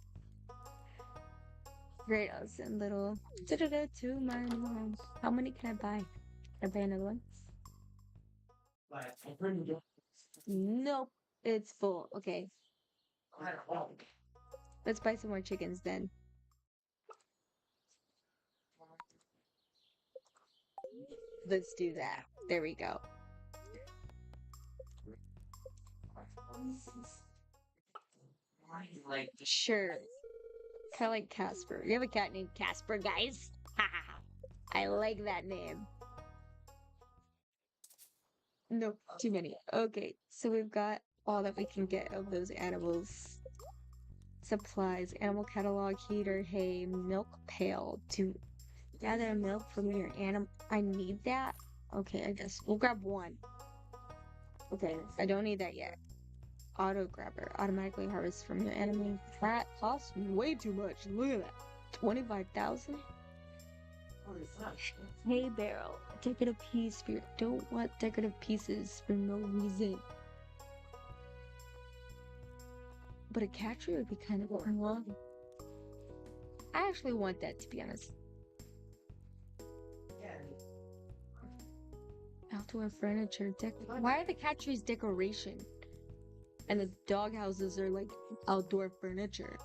Great, I'll send little to my new home. How many can I buy? Can I buy another one? Nope, it's full. Okay, let's buy some more chickens then. Let's do that. There we go. Sure. Kind of like Casper. You have a cat named Casper, guys? I like that name. Nope, too many. Okay, so we've got all that we can get of those animals. Supplies, animal catalog, heater, hay, milk pail to gather milk from your animal. I need that? Okay, I guess we'll grab one. Okay, I don't need that yet. Auto grabber automatically harvests from your enemy. That costs way too much. Look at that. 25,000? Hay barrel. Decorative piece for your don't want decorative pieces for no reason. But a cat tree would be kind of cool. I actually want that, to be honest. Outdoor furniture. Why are the cat trees decoration? And the dog houses are like outdoor furniture.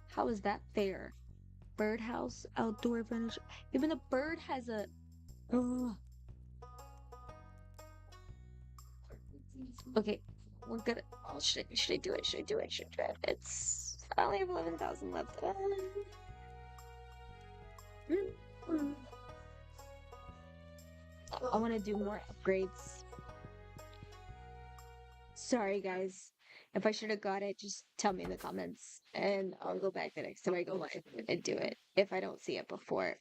How is that fair? Birdhouse, outdoor furniture. Even the bird has a. Ugh. Okay, we're gonna. Should I do it? Should I do it? Should I do it? I only have 11,000 left. I want to do more upgrades. Sorry, guys. If I should have got it, just tell me in the comments, and I'll go back the next time I go live and do it if I don't see it before.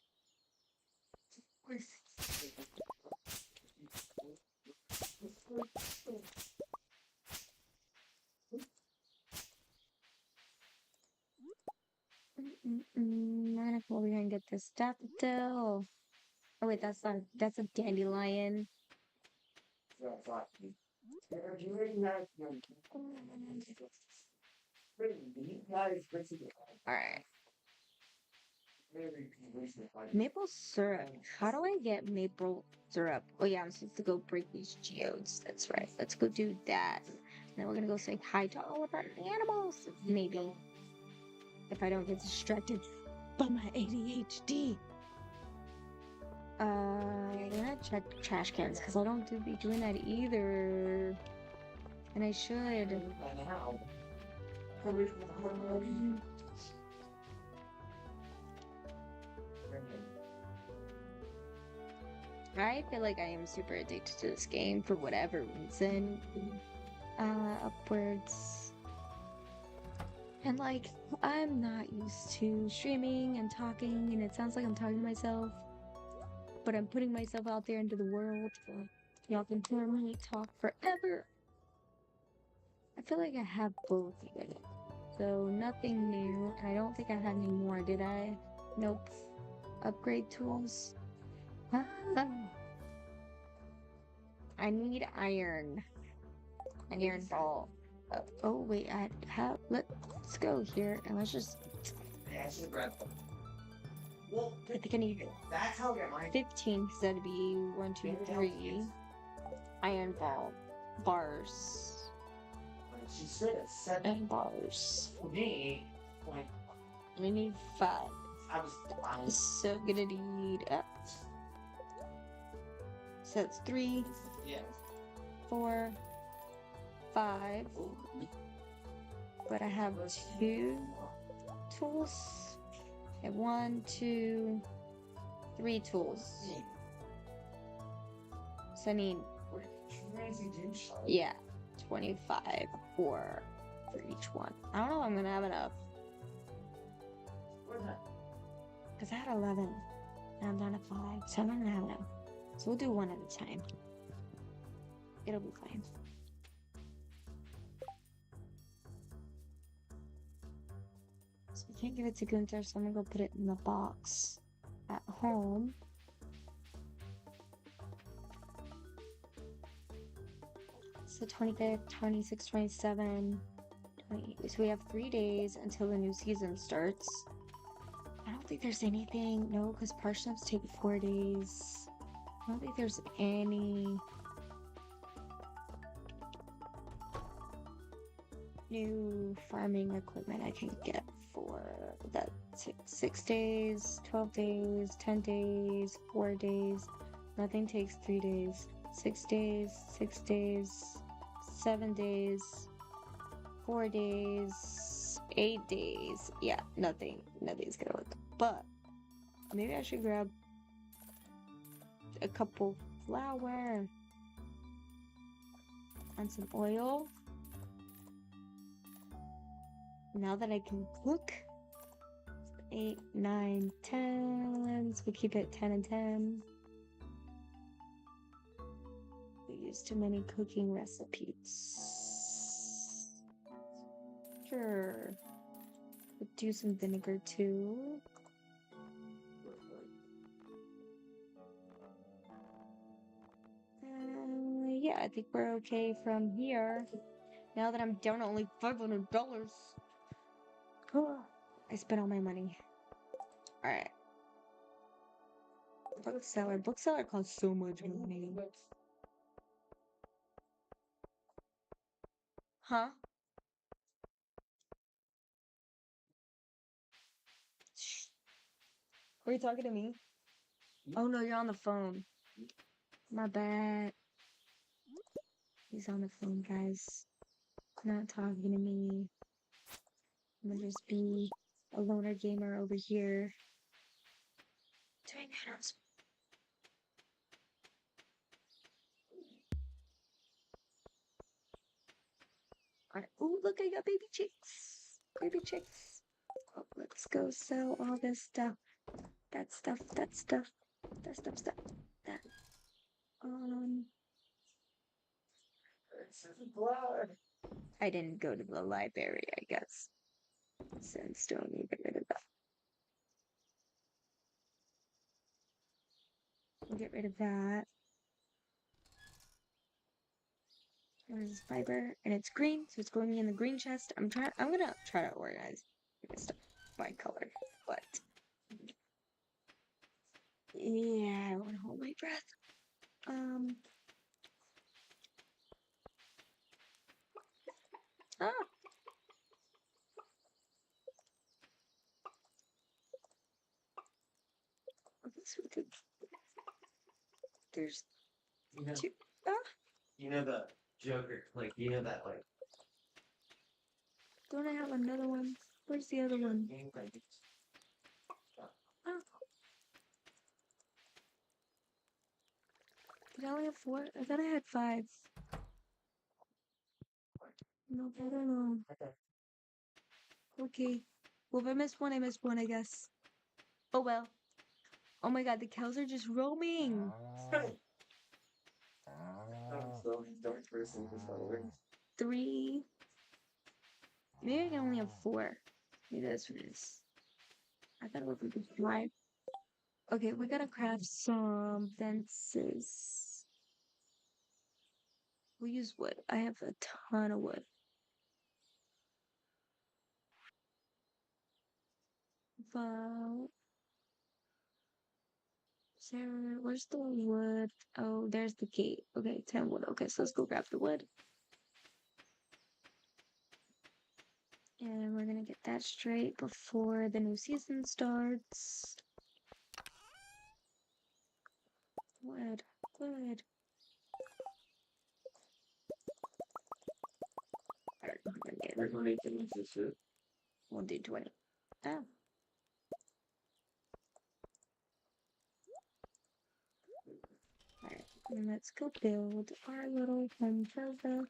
We're gonna get this daffodil. Oh wait, that's not. That's a dandelion. All right. Maple syrup. How do I get maple syrup? Oh yeah, I'm supposed to go break these geodes. That's right. Let's go do that. Then we're gonna go say hi to all of our animals. Maybe. If I don't get distracted by my ADHD. I'm gonna check the trash cans because I don't be doing that either. And I should. I feel like I am super addicted to this game for whatever reason. Upwards. And like, I'm not used to streaming and talking, and it sounds like I'm talking to myself, but I'm putting myself out there into the world. Y'all can hear me talk forever. I feel like I have both of it. So nothing new, and I don't think I had any more, did I? Nope. Upgrade tools. I need iron. Iron ball. Oh wait, I have. Let's go here and let's just. I should grab them. Well, I think I need that's how I get mine. 15 because that'd be 1, 2, 3 iron bars. She said it's 7 And bars. for me. Like, I need 5. I was So I'm gonna need. So that's 3, yeah. 4, 5. But I have 2 tools. I have 1, 2, 3 tools. So I need, yeah, 25 for each one. I don't know if I'm gonna have enough. Because I had 11. And I'm down to 5. So I'm not gonna have enough. So we'll do one at a time. It'll be fine. So I can't give it to Gunther, so I'm gonna go put it in the box at home. So 25, 26, 27, 28. So we have 3 days until the new season starts. I don't think there's anything. No, because parsnips take 4 days. I don't think there's any new farming equipment I can get for that. 6 days, 12 days, 10 days, 4 days. Nothing takes 3 days. 6 days, 6 days, 7 days, 4 days, 8 days. Yeah, nothing's gonna work. But maybe I should grab a couple flour and some oil. Now that I can cook. 8, 9, 10. So we keep it 10 and 10. We use too many cooking recipes. Sure. We'll do some vinegar too. Yeah, I think we're okay from here. Now that I'm down to only $500. I spent all my money. Alright. Bookseller. Bookseller costs so much money. Huh? Were you talking to me? Oh no, you're on the phone. My bad. He's on the phone, guys. Not talking to me. I'm gonna just be a loner gamer over here. Doing that. Alright. Ooh, look, I got baby chicks. Baby chicks. Oh, let's go sell all this stuff. That stuff, that stuff, that stuff, stuff. That. I didn't go to the library, I guess. Since don't need to get rid of that. We'll get rid of that. There's this fiber, and it's green, so it's going in the green chest. I'm gonna try to organize this stuff by color, but yeah, I want to hold my breath. Ah, okay, so we could. There's You know, 2. Ah, you know the Joker, like, you know that, like, Don't I have another one? Where's the other one? Oh, did I only have 4? I thought I had 5. No, I don't know. Okay. Well, if I missed one, I missed one, I guess. Oh well. Oh my god, the cows are just roaming. I'm so dark person for some reason. 3. Maybe I can only have 4. Maybe that's what it is. I thought it would be 5. Okay, we gotta craft some fences. We'll use wood. I have a ton of wood. But Sarah, where's the wood? Oh, there's the gate. Okay, 10 wood. Okay, so let's go grab the wood. And we're gonna get that straight before the new season starts. Wood, wood. Alright, I'm gonna get Everybody can this it. We'll do 20. Oh. Alright, and let's go build our little home for the.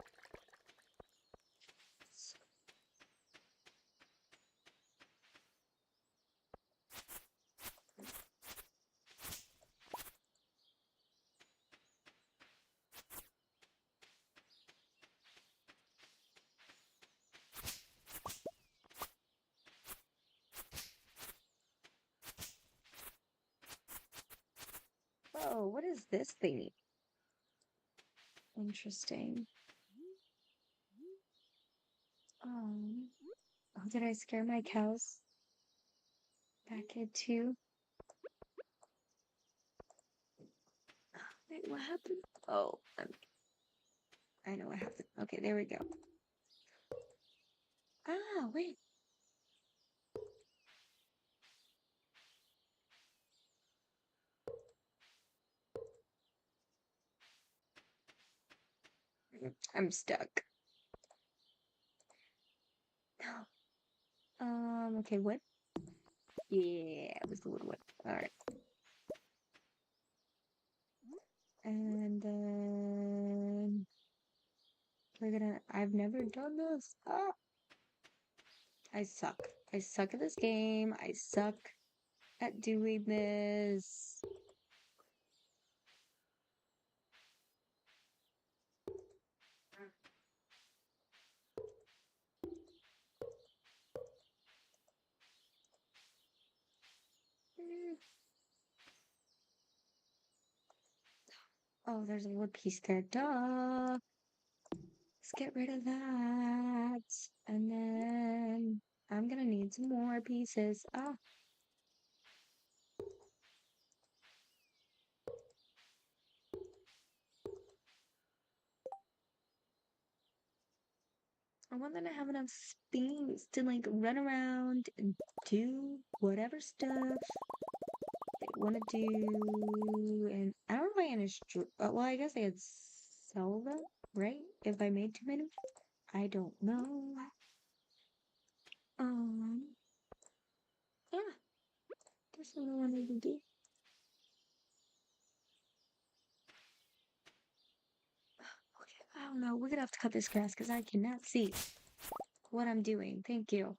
Whoa, what is this thingy? Interesting. Oh, did I scare my cows back into? Wait, what happened? Oh, I know what happened. Okay, there we go. Ah, wait. I'm stuck. Okay, what? Yeah, it was the wood one. Alright. And then I've never done this. Ah, I suck. I suck at this game. I suck at doing this. Mm. Oh, there's a wood piece there. Duh. Let's get rid of that. And then I'm gonna need some more pieces. Ah, I want them to have enough space to like run around and do whatever stuff they want to do. And I don't know if I understood. Well, I guess I could sell them, right? If I made too many, I don't know. Yeah, that's what I wanted to do. Okay, I don't know. We're gonna have to cut this grass because I cannot see what I'm doing. Thank you.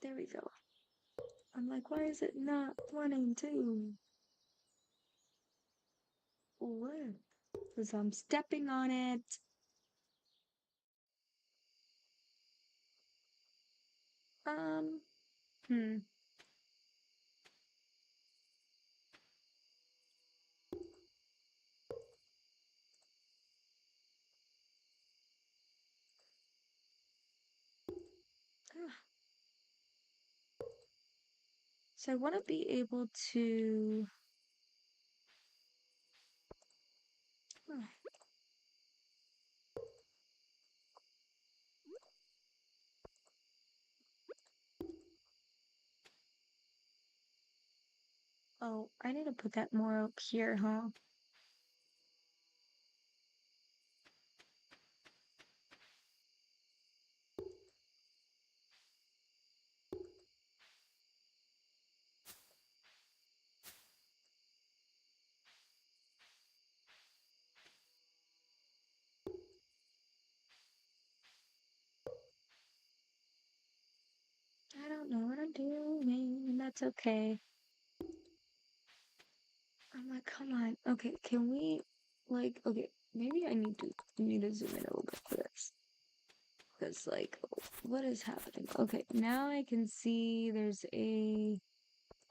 There we go. I'm like, why is it not wanting to? What? Because I'm stepping on it. Um, hmm. Ah. So I want to be able to. Ah. Oh, I need to put that more up here, huh? That's okay. I'm like, come on. Okay, can we like okay, maybe I need to zoom in a little bit for this. Because like what is happening? Okay, now I can see there's a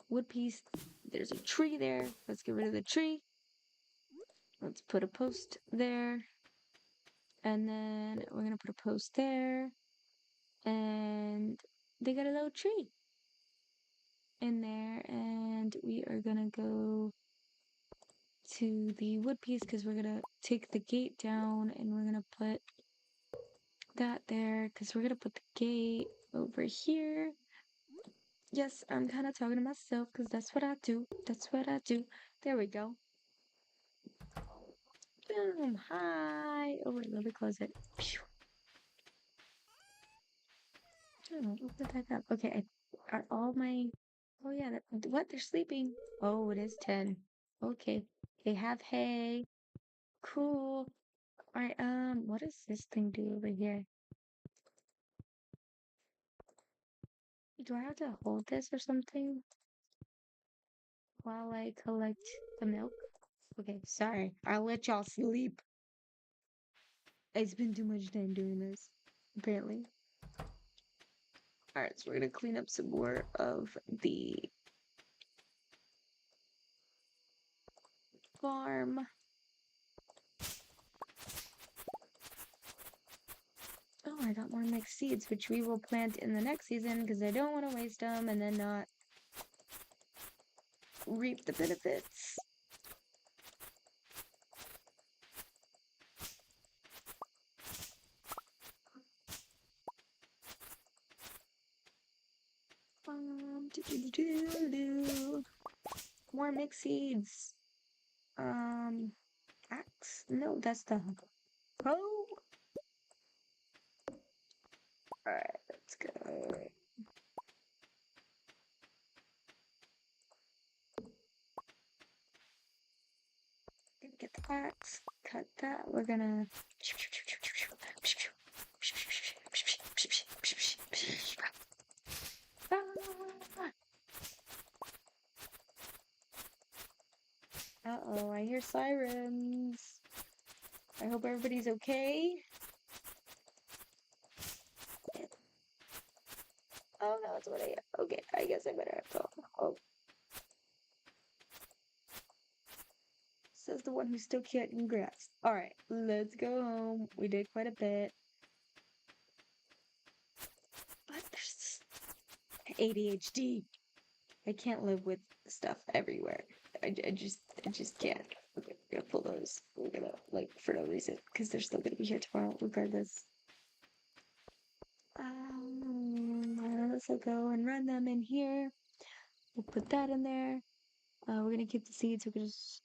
wood piece. There's a tree there. Let's get rid of the tree. Let's put a post there. And then we're gonna put a post there. And they got a little tree in there. And we are gonna go to the wood piece because we're gonna take the gate down and we're gonna put that there because we're gonna put the gate over here. Yes, I'm kind of talking to myself because that's what I do. That's what I do. There we go. Boom. Hi. Oh, wait, let me close it. Phew. Oh, open that up. Okay, are all my... Oh, yeah. What? They're sleeping. Oh, it is 10. Okay. They have hay. Cool. All right, what does this thing do over here? Do I have to hold this or something while I collect the milk? Okay, sorry. I'll let y'all sleep. I spent too much time doing this, apparently. Alright, so we're gonna clean up some more of the farm. Oh, I got more mixed seeds, which we will plant in the next season because I don't want to waste them and then not reap the benefits. Do. More mixed seeds. Axe? No, that's the hoe. Alright, let's go. Gonna get the axe, cut that. We're gonna. Uh-oh, I hear sirens. I hope everybody's okay. Oh no, it's what I hear. Okay, I guess I better have to. Oh, says the one who's still cutting grass. Alright, let's go home. We did quite a bit. But there's ADHD. I can't live with stuff everywhere. I just can't. Okay, we're gonna pull those. We're gonna, like, for no reason, because they're still gonna be here tomorrow, regardless. Let's go and run them in here. We'll put that in there. We're gonna keep the seeds. We're gonna just...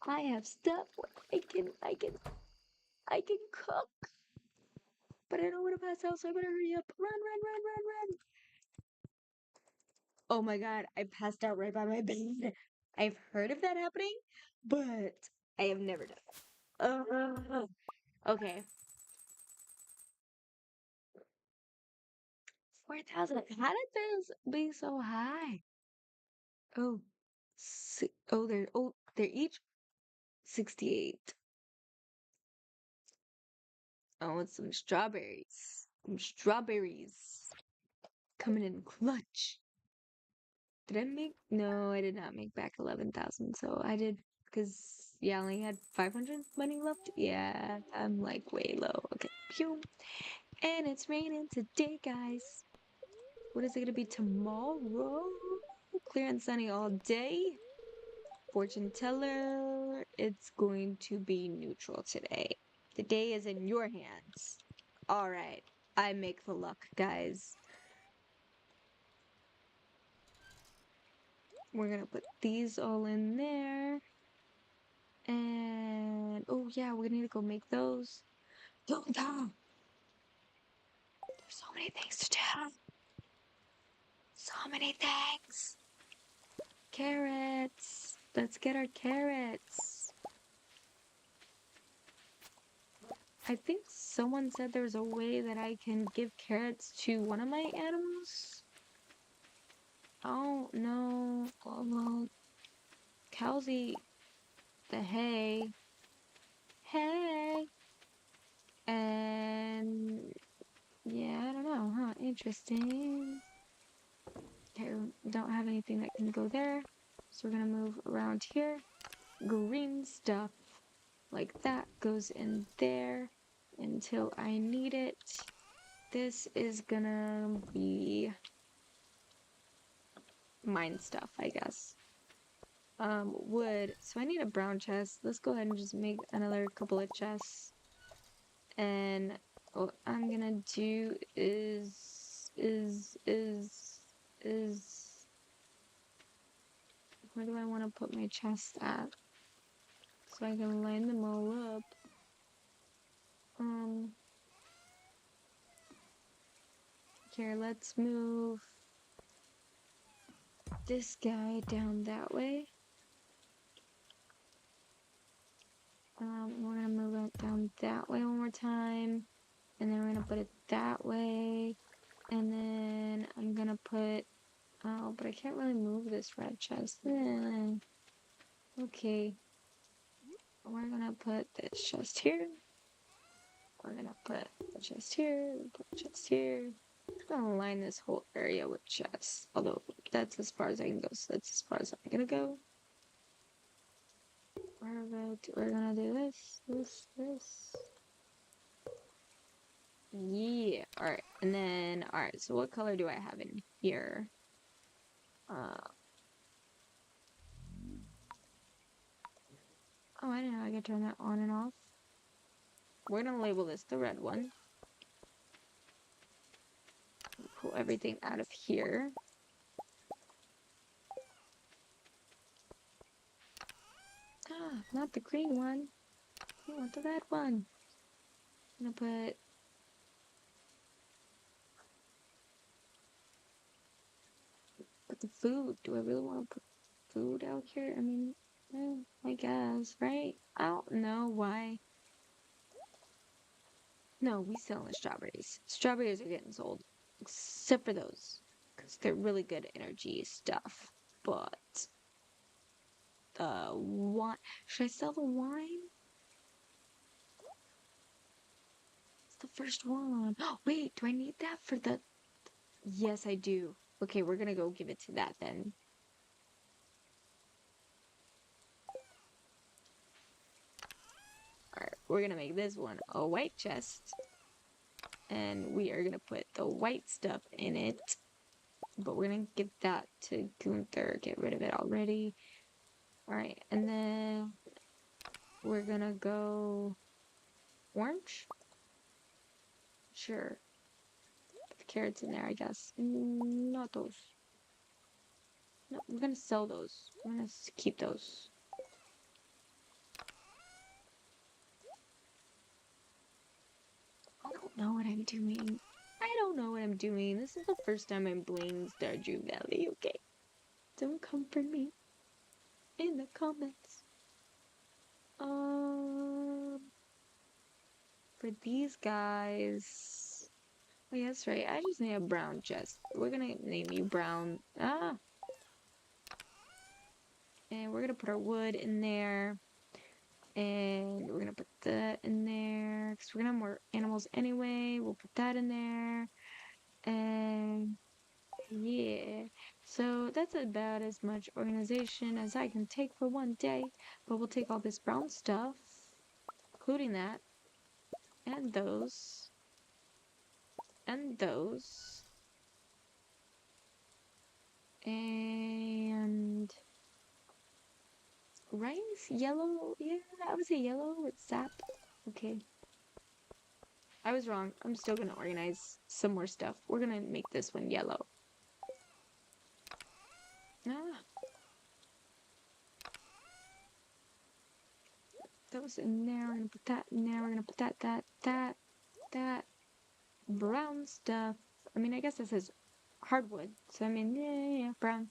I have stuff where I can cook, but I don't want to pass out, so I better hurry up. Run, run, run, run, run. Oh my god, I passed out right by my bed. I've heard of that happening, but I have never done it. Okay. 4,000. How did this be so high? Oh, they're each 68. Oh, it's some strawberries. Some strawberries coming in clutch. Did I make? No, I did not make back 11,000. So I did, because, yeah, I only had 500 money left. Yeah, I'm like way low. Okay, pew. And it's raining today, guys. What is it gonna be tomorrow? Clear and sunny all day. Fortune teller, it's going to be neutral today. The day is in your hands. All right, I make the luck, guys. We're gonna put these all in there. And oh yeah, we need to go make those. Don't die. There's so many things to do. So many things. Carrots. Let's get our carrots. I think someone said there's a way that I can give carrots to one of my animals. Oh no. Oh well. Cows eat the hay. Hay. And yeah, I don't know, huh? Interesting. Okay, we don't have anything that can go there. So we're gonna move around here. Green stuff like that goes in there until I need it. This is gonna be mine stuff, I guess. Wood. So I need a brown chest. Let's go ahead and just make another couple of chests. And what I'm gonna do is where do I want to put my chest at? So I can line them all up. Um, here, let's move this guy down that way. We're gonna move it down that way one more time. And then we're gonna put it that way. And then I'm gonna put, oh, but I can't really move this red chest. Okay, we're gonna put this chest here. We're gonna put the chest here, put the chest here. I'm gonna line this whole area with chests. Although that's as far as I can go, so that's as far as I'm gonna go. We're gonna do this. Yeah. Alright. And then alright, so what color do I have in here? Uh oh, I didn't know I could turn that on and off. We're gonna label this the red one. Pull everything out of here. Ah, not the green one. I want the red one. I'm gonna put the food. Do I really want to put food out here? I mean, I guess, right? I don't know why. No, we selling the strawberries. Strawberries are getting sold, except for those, because they're really good energy stuff. But the wine, should I sell the wine? It's the first one. Wait, do I need that for the? Yes, I do. Okay, we're gonna go give it to that then. All right, we're gonna make this one a white chest, and we are gonna put the white stuff in it. But we're gonna give that to Gunther. Get rid of it already. All right, and then we're gonna go orange. Sure, put the carrots in there, I guess. Not those. No, we're gonna sell those. We're gonna keep those. I don't know what I'm doing. I don't know what I'm doing. This is the first time I'm playing Stardew Valley. Okay, don't come for me in the comments. For these guys. Oh, yeah, that's right. I just need a brown chest. We're gonna name you Brown. Ah! And we're gonna put our wood in there. And we're gonna put that in there. Because we're gonna have more animals anyway. We'll put that in there. And yeah. So that's about as much organization as I can take for one day. But we'll take all this brown stuff, including that, and those, and those. And rice? Yellow? Yeah, I would say yellow with sap. Okay. I was wrong. I'm still gonna organize some more stuff. We're gonna make this one yellow. Ah, that was in there. We're gonna put that in there. We're gonna put that. Brown stuff. I mean, I guess this is hardwood. So, I mean, yeah, brown.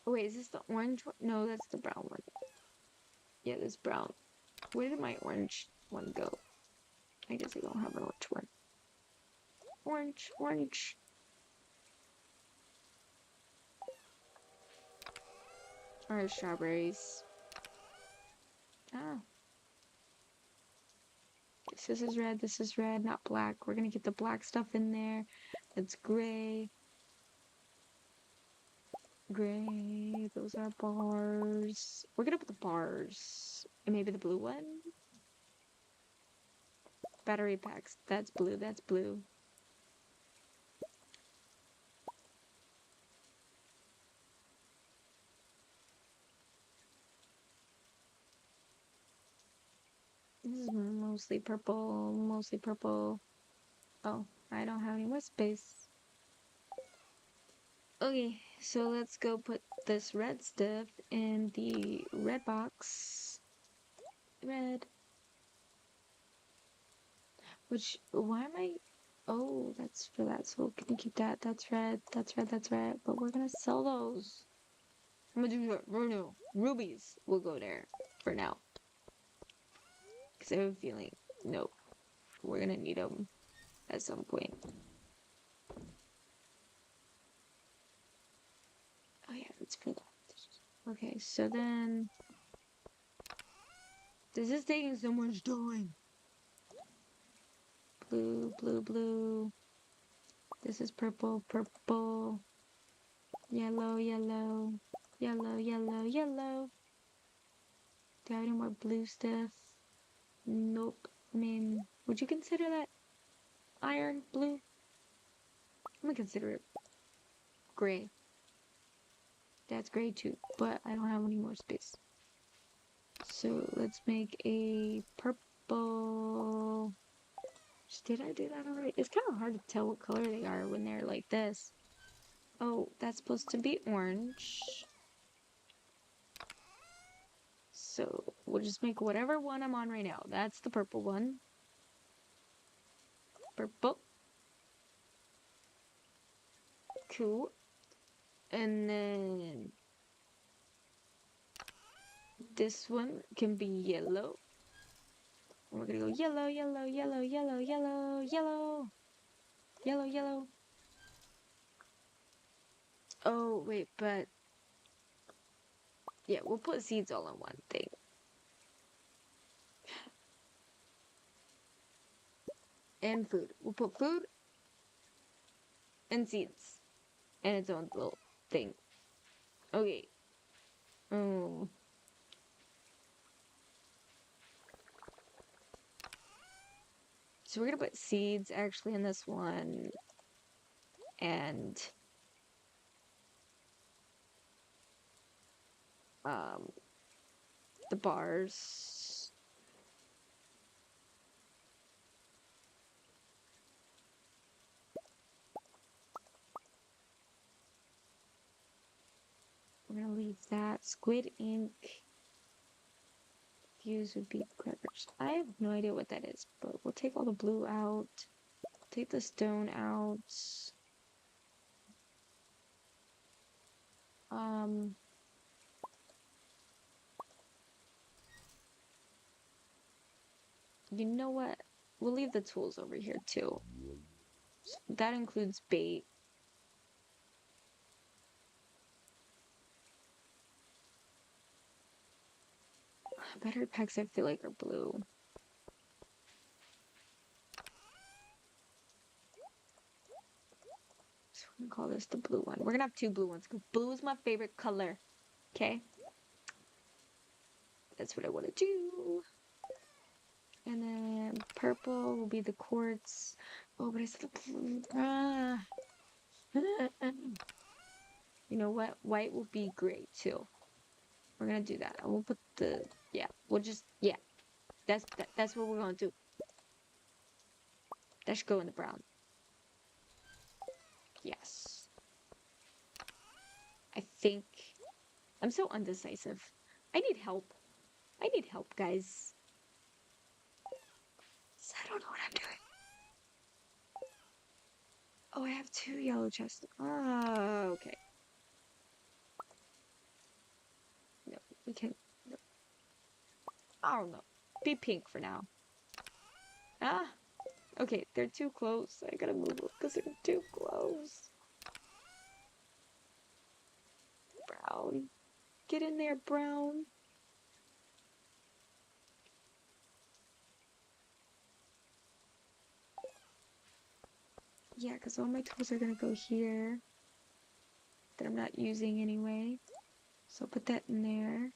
Oh, wait, is this the orange one? No, that's the brown one. Yeah, this brown. Where did my orange one go? I guess I don't have an orange one. Orange. Alright, strawberries. Ah. This is red, not black. We're gonna get the black stuff in there. It's gray. Gray. Those are bars. We're gonna put the bars. And maybe the blue one? Battery packs. That's blue. That's blue. This is mostly purple. Mostly purple. Oh, I don't have any more space. Okay, so let's go put this red stuff in the red box. Red. Which, why am I? Oh, that's for that. So can you keep that? That's red. That's red. That's red. But we're gonna sell those. I'm gonna do that. No, rubies will go there for now. Because I have a feeling, no, we're gonna need them at some point. Oh yeah, it's for that. Okay, so then this is taking so much time. Blue, blue, blue. This is purple, purple. Yellow, yellow. Yellow, yellow, yellow. Do I have any more blue stuff? Nope. I mean, would you consider that iron blue? I'm gonna consider it gray. That's gray too, but I don't have any more space. So let's make a purple. Did I do that already? It's kind of hard to tell what color they are when they're like this. Oh, that's supposed to be orange. So we'll just make whatever one I'm on right now. That's the purple one. Purple. Cool. And then this one can be yellow. And we're gonna go yellow, yellow, yellow, yellow, yellow, yellow, yellow, yellow. Oh, wait, but yeah, we'll put seeds all in one thing. And food. We'll put food and seeds in its own little thing. Okay. Um. So we're gonna put seeds actually in this one, and um, the bars. We're gonna leave that. Squid ink. Fuse would be crackers. I have no idea what that is, but we'll take all the blue out. Take the stone out. Um, you know what? We'll leave the tools over here too. That includes bait. Battery packs I feel like are blue. So we're gonna call this the blue one. We're gonna have two blue ones because blue is my favorite color. Okay? That's what I want to do. And then purple will be the quartz. Oh, but it's the blue. Ah. You know what? White will be gray too. We're gonna do that. And we'll put the yeah. We'll just yeah. That's what we're gonna do. That should go in the brown. Yes. I think I'm so undecisive. I need help. I need help, guys. I don't know what I'm doing. Oh, I have two yellow chests. Ah, okay. No, we can. No. I don't know. Be pink for now. Ah, okay. They're too close. I gotta move them because they're too close. Brown. Get in there, Brown. Yeah, because all my tools are gonna go here that I'm not using anyway. So I'll put that in there.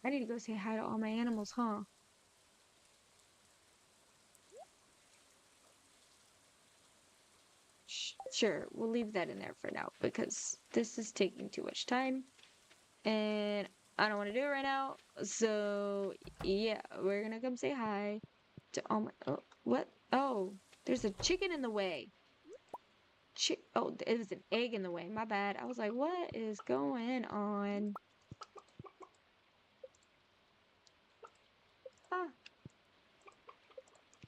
I need to go say hi to all my animals, huh? Sure, we'll leave that in there for now because this is taking too much time and I don't want to do it right now. So, yeah, we're gonna come say hi to all my. Oh, what? Oh, there's a chicken in the way. Oh, it was an egg in the way. My bad. I was like, what is going on? Ah,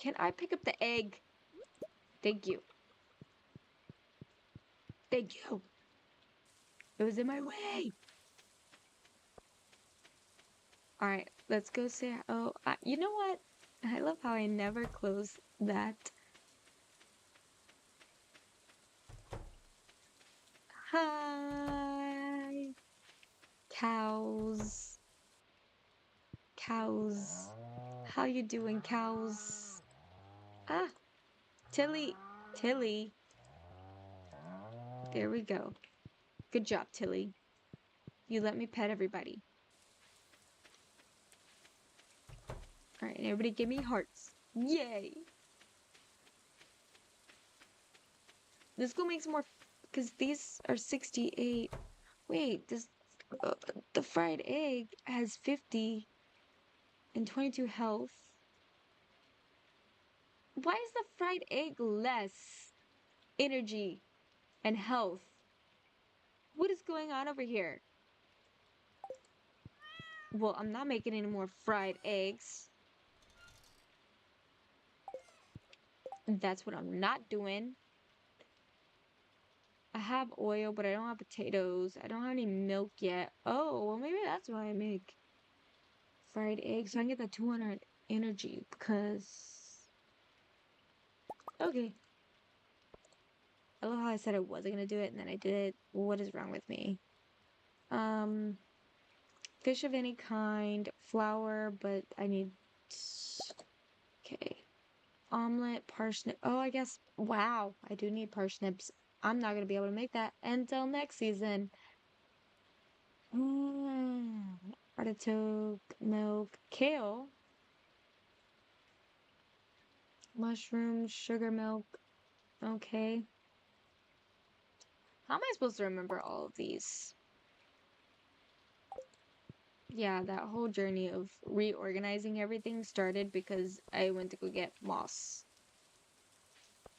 can I pick up the egg? Thank you. Thank you. It was in my way. All right, let's go say. Oh, you know what? I love how I never close that. Hi, cows. Cows. How you doing, cows? Ah, Tilly. Tilly. There we go. Good job, Tilly. You let me pet everybody. All right, and everybody give me hearts. Yay! Let's go make some more, because these are 68. Wait, uh, the fried egg has 50 and 22 health. Why is the fried egg less energy and health? What is going on over here? Well, I'm not making any more fried eggs. That's what I'm not doing. I have oil, but I don't have potatoes. I don't have any milk yet. Oh, well, maybe that's why I make fried eggs. So I can get that 200 energy because. Okay. I love how I said I wasn't gonna do it and then I did it. What is wrong with me? Um, fish of any kind, flour, but I need. Okay. Omelet, parsnip. Oh, I guess. Wow, I do need parsnips. I'm not gonna be able to make that until next season. Artichoke, milk, kale, mushrooms, sugar milk. Okay. How am I supposed to remember all of these? Yeah, that whole journey of reorganizing everything started because I went to go get moss.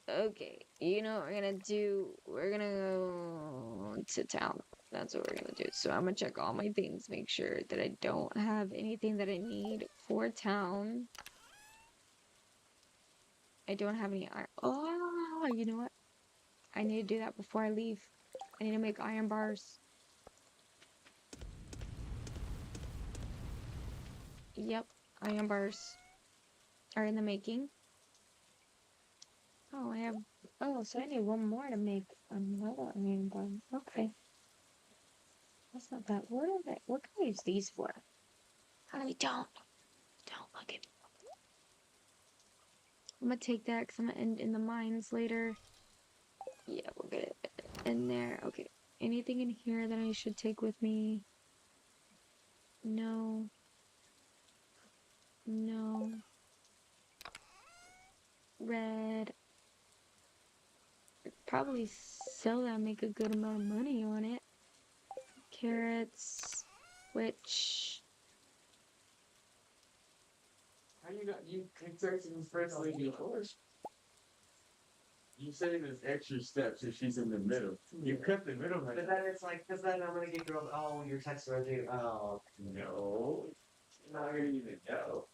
Okay, you know what we're gonna do? We're gonna go to town. That's what we're gonna do. So I'm gonna check all my things, make sure that I don't have anything that I need for town. I don't have any iron. Oh, you know what? I need to do that before I leave. I need to make iron bars. Yep, iron bars are in the making. Oh, I have. Oh, so I need one more to make another iron bar. Okay, that's not bad. What are they? What can I use these for? I don't look at. I'm gonna take that because I'm gonna end in the mines later. Yeah, we'll get it in there. Okay. Anything in here that I should take with me? No. No. Red. Probably sell that, make a good amount of money on it. Carrots. Which. How you got you contacting first lady first? You say there's extra steps if she's in the middle. You cut the middle. But then it's like, because then I'm gonna get girls. Oh, you're texting her. Oh, no. She's not gonna even know.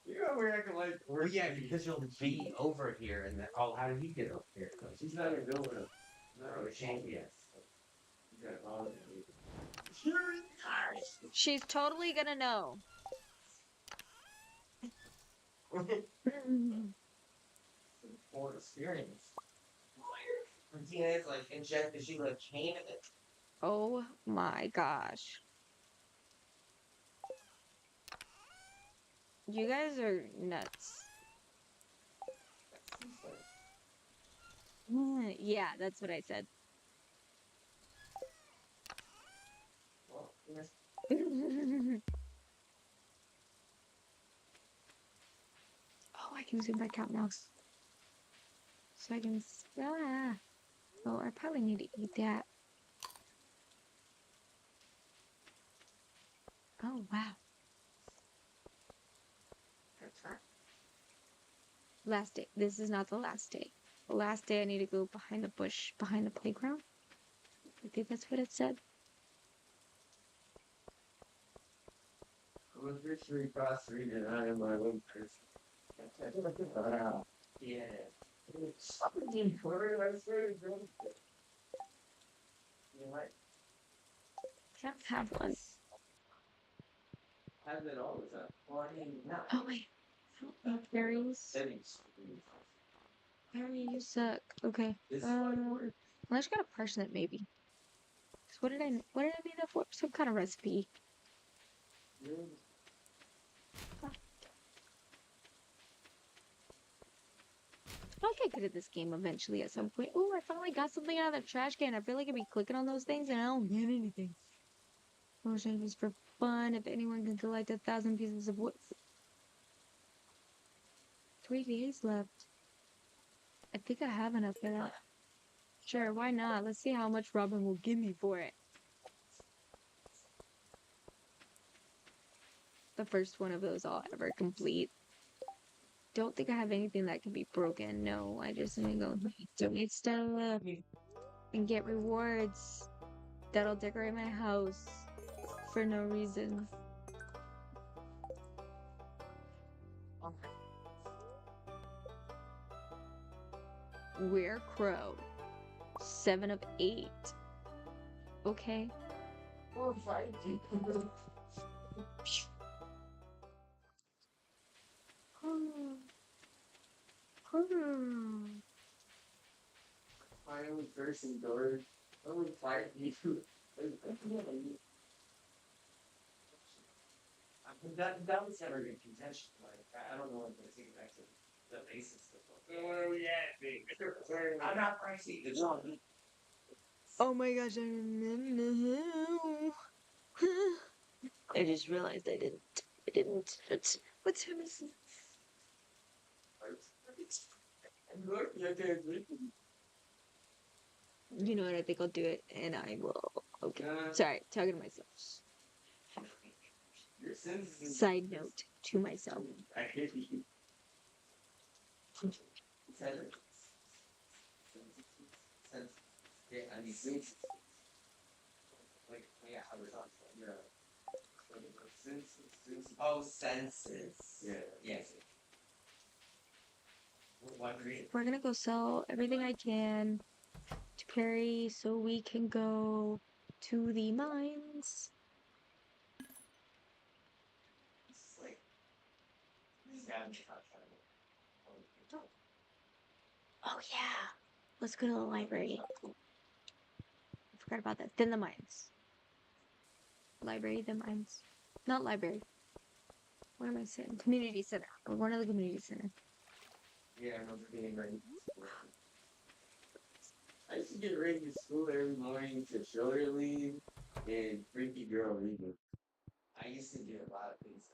You're over here acting like we're. Well, yeah, because you'll be over here and then. Oh, how did he get over here? She's not even going to. No, she ain't yet. You got all of it. She's totally gonna know. For experience. Martina is like, and Jen, is she like chain it? Oh my gosh. You guys are nuts. Yeah, that's what I said. Oh, I can zoom back out now. So I can. Oh, I probably need to eat that. Oh, wow. Last day. This is not the last day. The last day I need to go behind the bush, behind the playground. I think that's what it said. I was literally frustrated. I am my own person. Yeah. Something for it, I swear to God. You might Can't have one. have it all the time. Well, I mean, not Oh, wait. Berries. settings. Berry, you suck. Okay. This is why you work. I just got a parsnip, maybe. 'Cause what did I need that for? Some kind of recipe. I'll get good at this game eventually at some point. Oh, I finally got something out of the trash can. I feel like I'd be clicking on those things and I don't get anything. Motion just for fun. If anyone can collect 1,000 pieces of wood. 3 days left. I think I have enough for that. Sure, why not? Let's see how much Robin will give me for it. The first one of those I'll ever complete. Don't think I have anything that can be broken. No, I just need to go donate stuff and get rewards that'll decorate my house for no reason. Rare crow. 7 of 8. Okay. Or fight. My own person, George. Only fight you. That was never in contention. Like, I don't know if I'm gonna take it back to the basics of it. Oh, yeah, big. I'm not pricey. It's not. Oh my gosh, I just realized I didn't. I didn't. What's missing? Look, yeah, You know what? I think I'll do it, and I will. Okay. Sorry, talking to myself. your sins. Side note to myself. I hate you. Sense. Yeah, I mean, sense. Like, yeah, I was on. Yeah. Senses. Oh, senses. Yeah. Yes. What green? We're gonna go sell everything I can to Perry so we can go to the mines. It's like, these guys are trying to. Oh yeah. Let's go to the library. I forgot about that. Then the mines. Library, then mines. Not library. What am I saying? Community center. We're going to the community center. Yeah, I know they're getting ready. I used to get ready to school every morning to shoulder leave and freaky girl reading. I used to do a lot of things.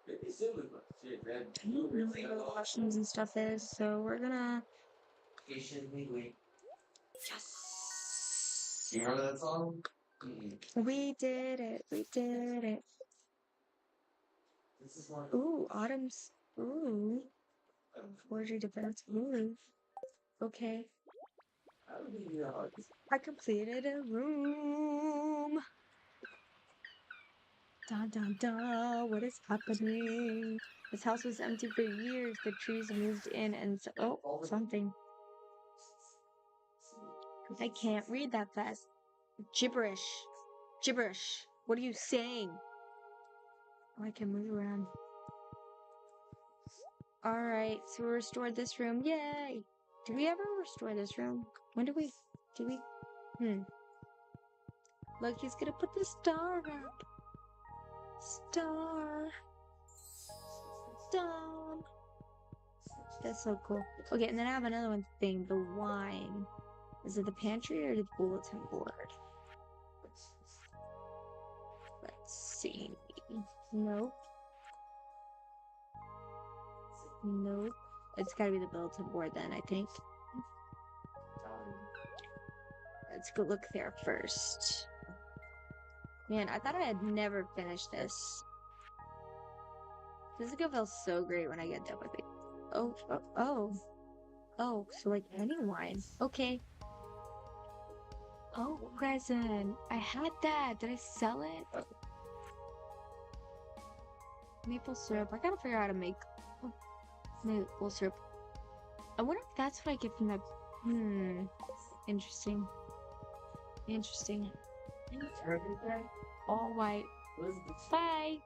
It still was like shit, that I don't really know what questions and stuff is, so we're gonna. patiently wait. Yes! You remember that song? Mm-mm. We did it. We did it. This is one. Ooh, Autumn's. Ooh. Forgery defense. Ooh. Okay. I don't think you know how this. I completed a room. Dun dun dun. What is happening? This house was empty for years. The trees moved in and oh, something. I can't read that fast. Gibberish. Gibberish. What are you saying? Oh, I can move around. Alright, so we restored this room. Yay! Did we ever restore this room? When did we? Did we? Look, he's gonna put the star up. Star. Star. That's so cool. Okay, and then I have another one thing. The wine. Is it the pantry or the bulletin board? Let's see. Nope. Nope. It's gotta be the bulletin board then, I think. Let's go look there first. Man, I thought I had never finished this. This is gonna feel so great when I get done with it. Oh, oh, oh. Oh, so like any wine. Okay. Oh, present. I had that. Did I sell it? Maple syrup. I gotta figure out how to make maple syrup. I wonder if that's what I get from that. Interesting. Interesting. All white. Bye.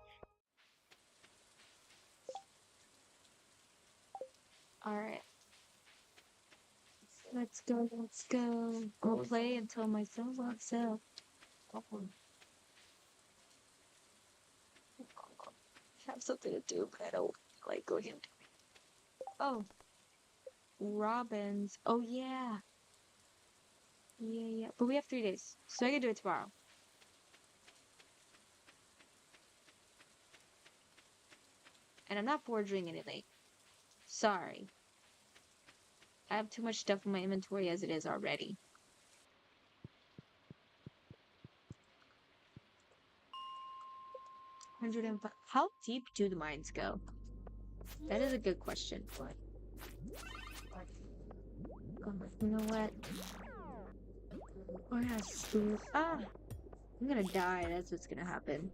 Alright. Let's go, let's go. I'll play until my son walks out. Have something to do, but I don't like going. Oh, Robins. Oh yeah. Yeah. But we have 3 days, so I can do it tomorrow. And I'm not forging anything. Sorry. I have too much stuff in my inventory as it is already. 105. How deep do the mines go? That is a good question. You know what? We're gonna sleep. Ah! I'm gonna die. That's what's gonna happen.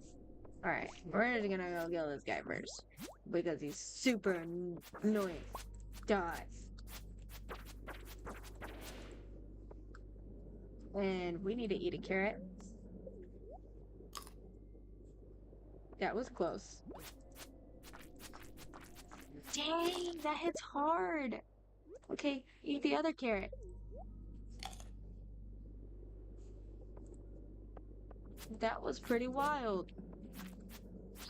Alright, we're just gonna go kill this guy first. Because he's super annoying. Die. And we need to eat a carrot. That was close. Dang, that hits hard. Okay, eat the other carrot. That was pretty wild.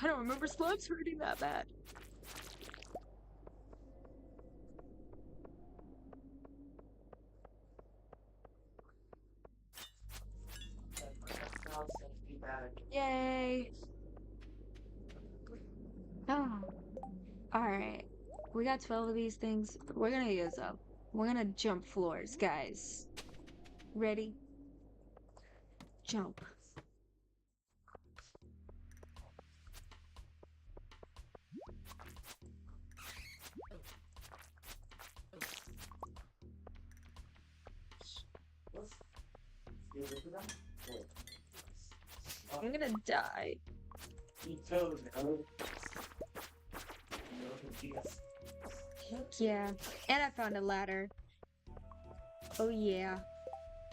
I don't remember slugs hurting that bad. Yay! Oh, alright. We got 12 of these things. We're gonna use them. We're gonna jump floors, guys. Ready? Jump. I'm gonna die. Heck yeah. And I found a ladder. Oh yeah.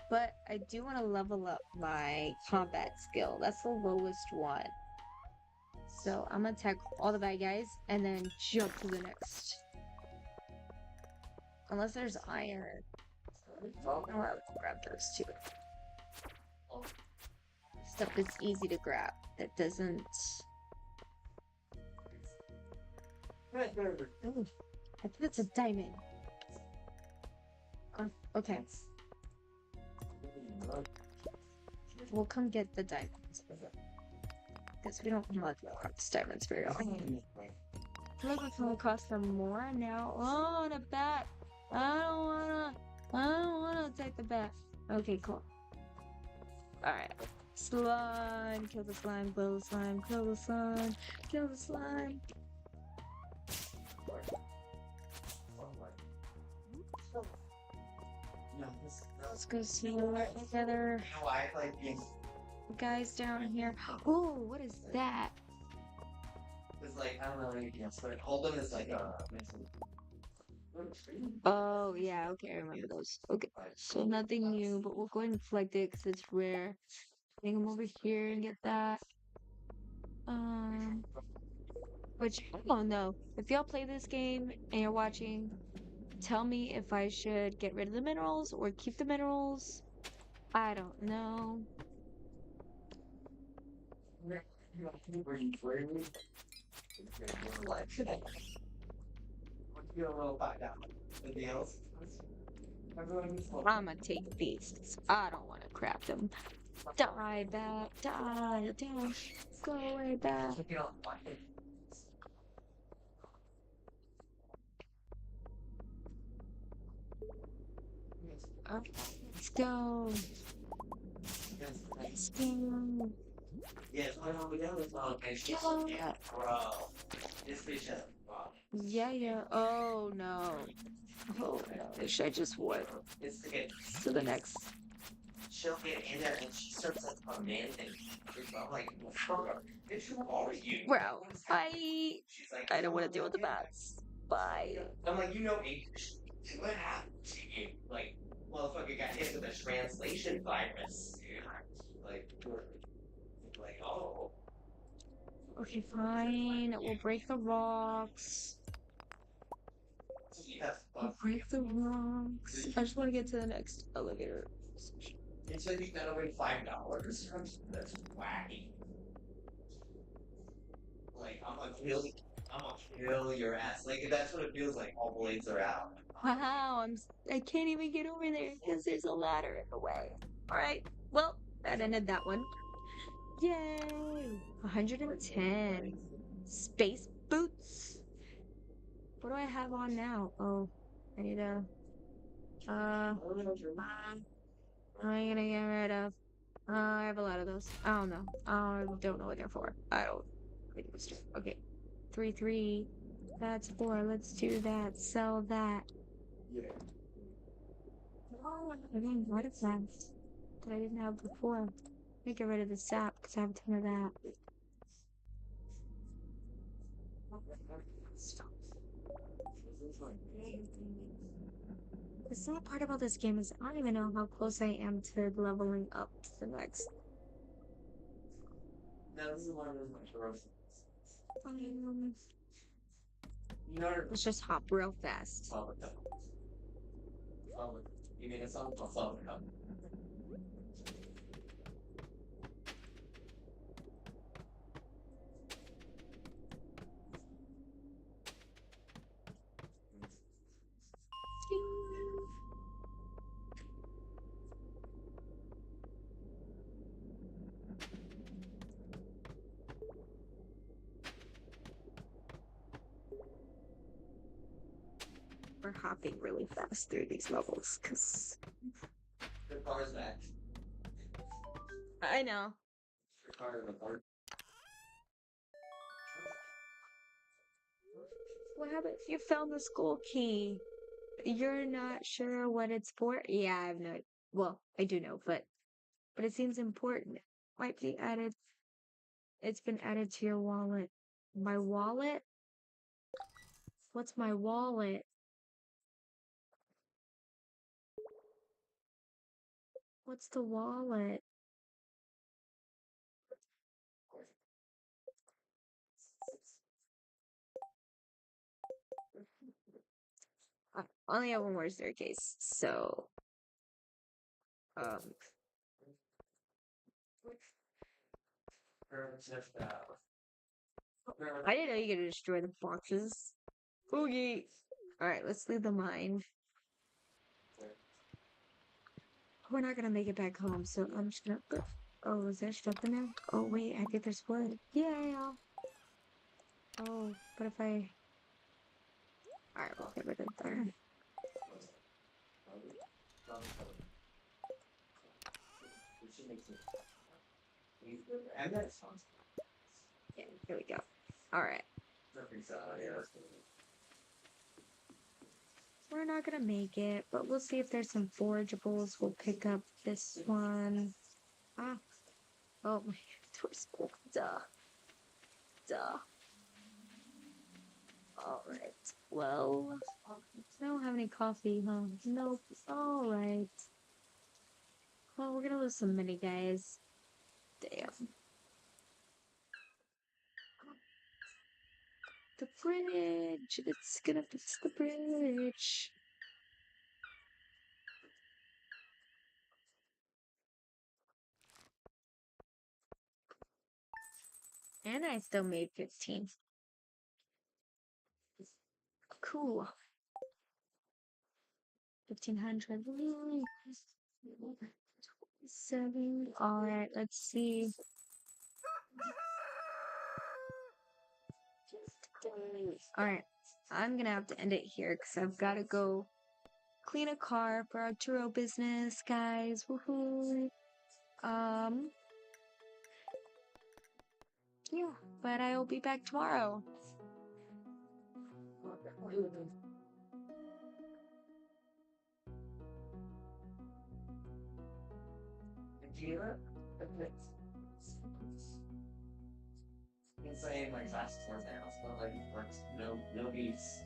But I do want to level up my combat skill. That's the lowest one. So I'm gonna attack all the bad guys and then jump to the next. Unless there's iron. I'll have to grab those too. Stuff that's easy to grab. That doesn't... Ooh, I think it's a diamond. Okay. We'll come get the diamonds. Because we don't want to diamonds very often. I feel like it's gonna cost them more now. Oh, and a bat! I don't wanna take the bat. Okay, cool. Alright. Slime, kill the slime, kill the slime, kill the slime, kill the slime. Let's go see what other guys down here. Oh, what is that? It's like, I don't know anything else, but Hold'em is like a Oh, yeah, okay, I remember those. Okay, so nothing new, but we'll go ahead and collect it because it's rare. I think I'm over here and get that. Which, I don't know. If y'all play this game and you're watching, tell me if I should get rid of the minerals or keep the minerals. I don't know. I'm gonna take these. 'Cause I don't want to craft them. Die, bat. Die. Dash. Go away, bat. Okay, let's go. Let's go. Yes, I know, but that was all okay. Yeah. Bro. This bitch has Yeah, yeah. Oh no. Oh no. Should I just what? it's to get To the next. she'll get in there and she starts like commanding. I'm like, fuck, bitch, who are you? Bro, I She's like, I don't want to deal with the bats. Bye. I'm like, you know English. What happened to you? Like, motherfucker got hit with a translation virus, dude. Like, oh. Okay, fine. We'll break the rocks. Yes, We'll break the rocks. I just want to get to the next elevator. it said you gotta win $5. That's wacky. Like, I'm gonna kill your ass. Like, that's what it feels like. All blades are out. Wow, I can't even get over there because there's a ladder in the way. All right. Well, that ended that one. Yay! 110. Space boots. What do I have on now? Oh, I need a what am I gonna get rid of? I have a lot of those. I don't know. I don't know what they're for. I don't. Okay. 3, 3. That's 4. Let's do that. Sell that. Oh, again, what is that? That I didn't have before. Let me get rid of the sap because I have a ton of that. The sad part about this game is I don't even know how close I am to leveling up to the next. No, this is one of those gross. Um, You know, let's just hop real fast. you mean it's on the We're hopping really fast through these levels because The car's back. I know. The car in the park. What happened? You found the school key. You're not sure what it's for? Yeah, I have no. Well, I do know, but it seems important. Might be added. It's been added to your wallet. My wallet? What's my wallet? What's the wallet? I only have one more staircase, so um, I didn't know you could destroy the boxes. Boogie. All right, let's leave the mine. We're not gonna make it back home, so I'm just gonna. Oh, is there stuff in there? Oh wait, I think there's wood. Yeah. Oh, but if I. All right, we'll get rid of there. And that's fun. Yeah, here we go. All right. We're not gonna make it, but we'll see if there's some forageables. We'll pick up this one. Ah. Oh my door's open. Duh. Duh. All right. Well, I don't have any coffee, huh? Nope. All right. Well, we're gonna lose some mini guys. Damn. The bridge. It's gonna fix the bridge. And I still made 15. Cool. 1500. 7. All right, let's see. All right, I'm gonna have to end it here because I've got to go clean a car for our Turo business, guys. Woohoo! Um, yeah, but I will be back tomorrow. Insane like fast four now, but like works no beats.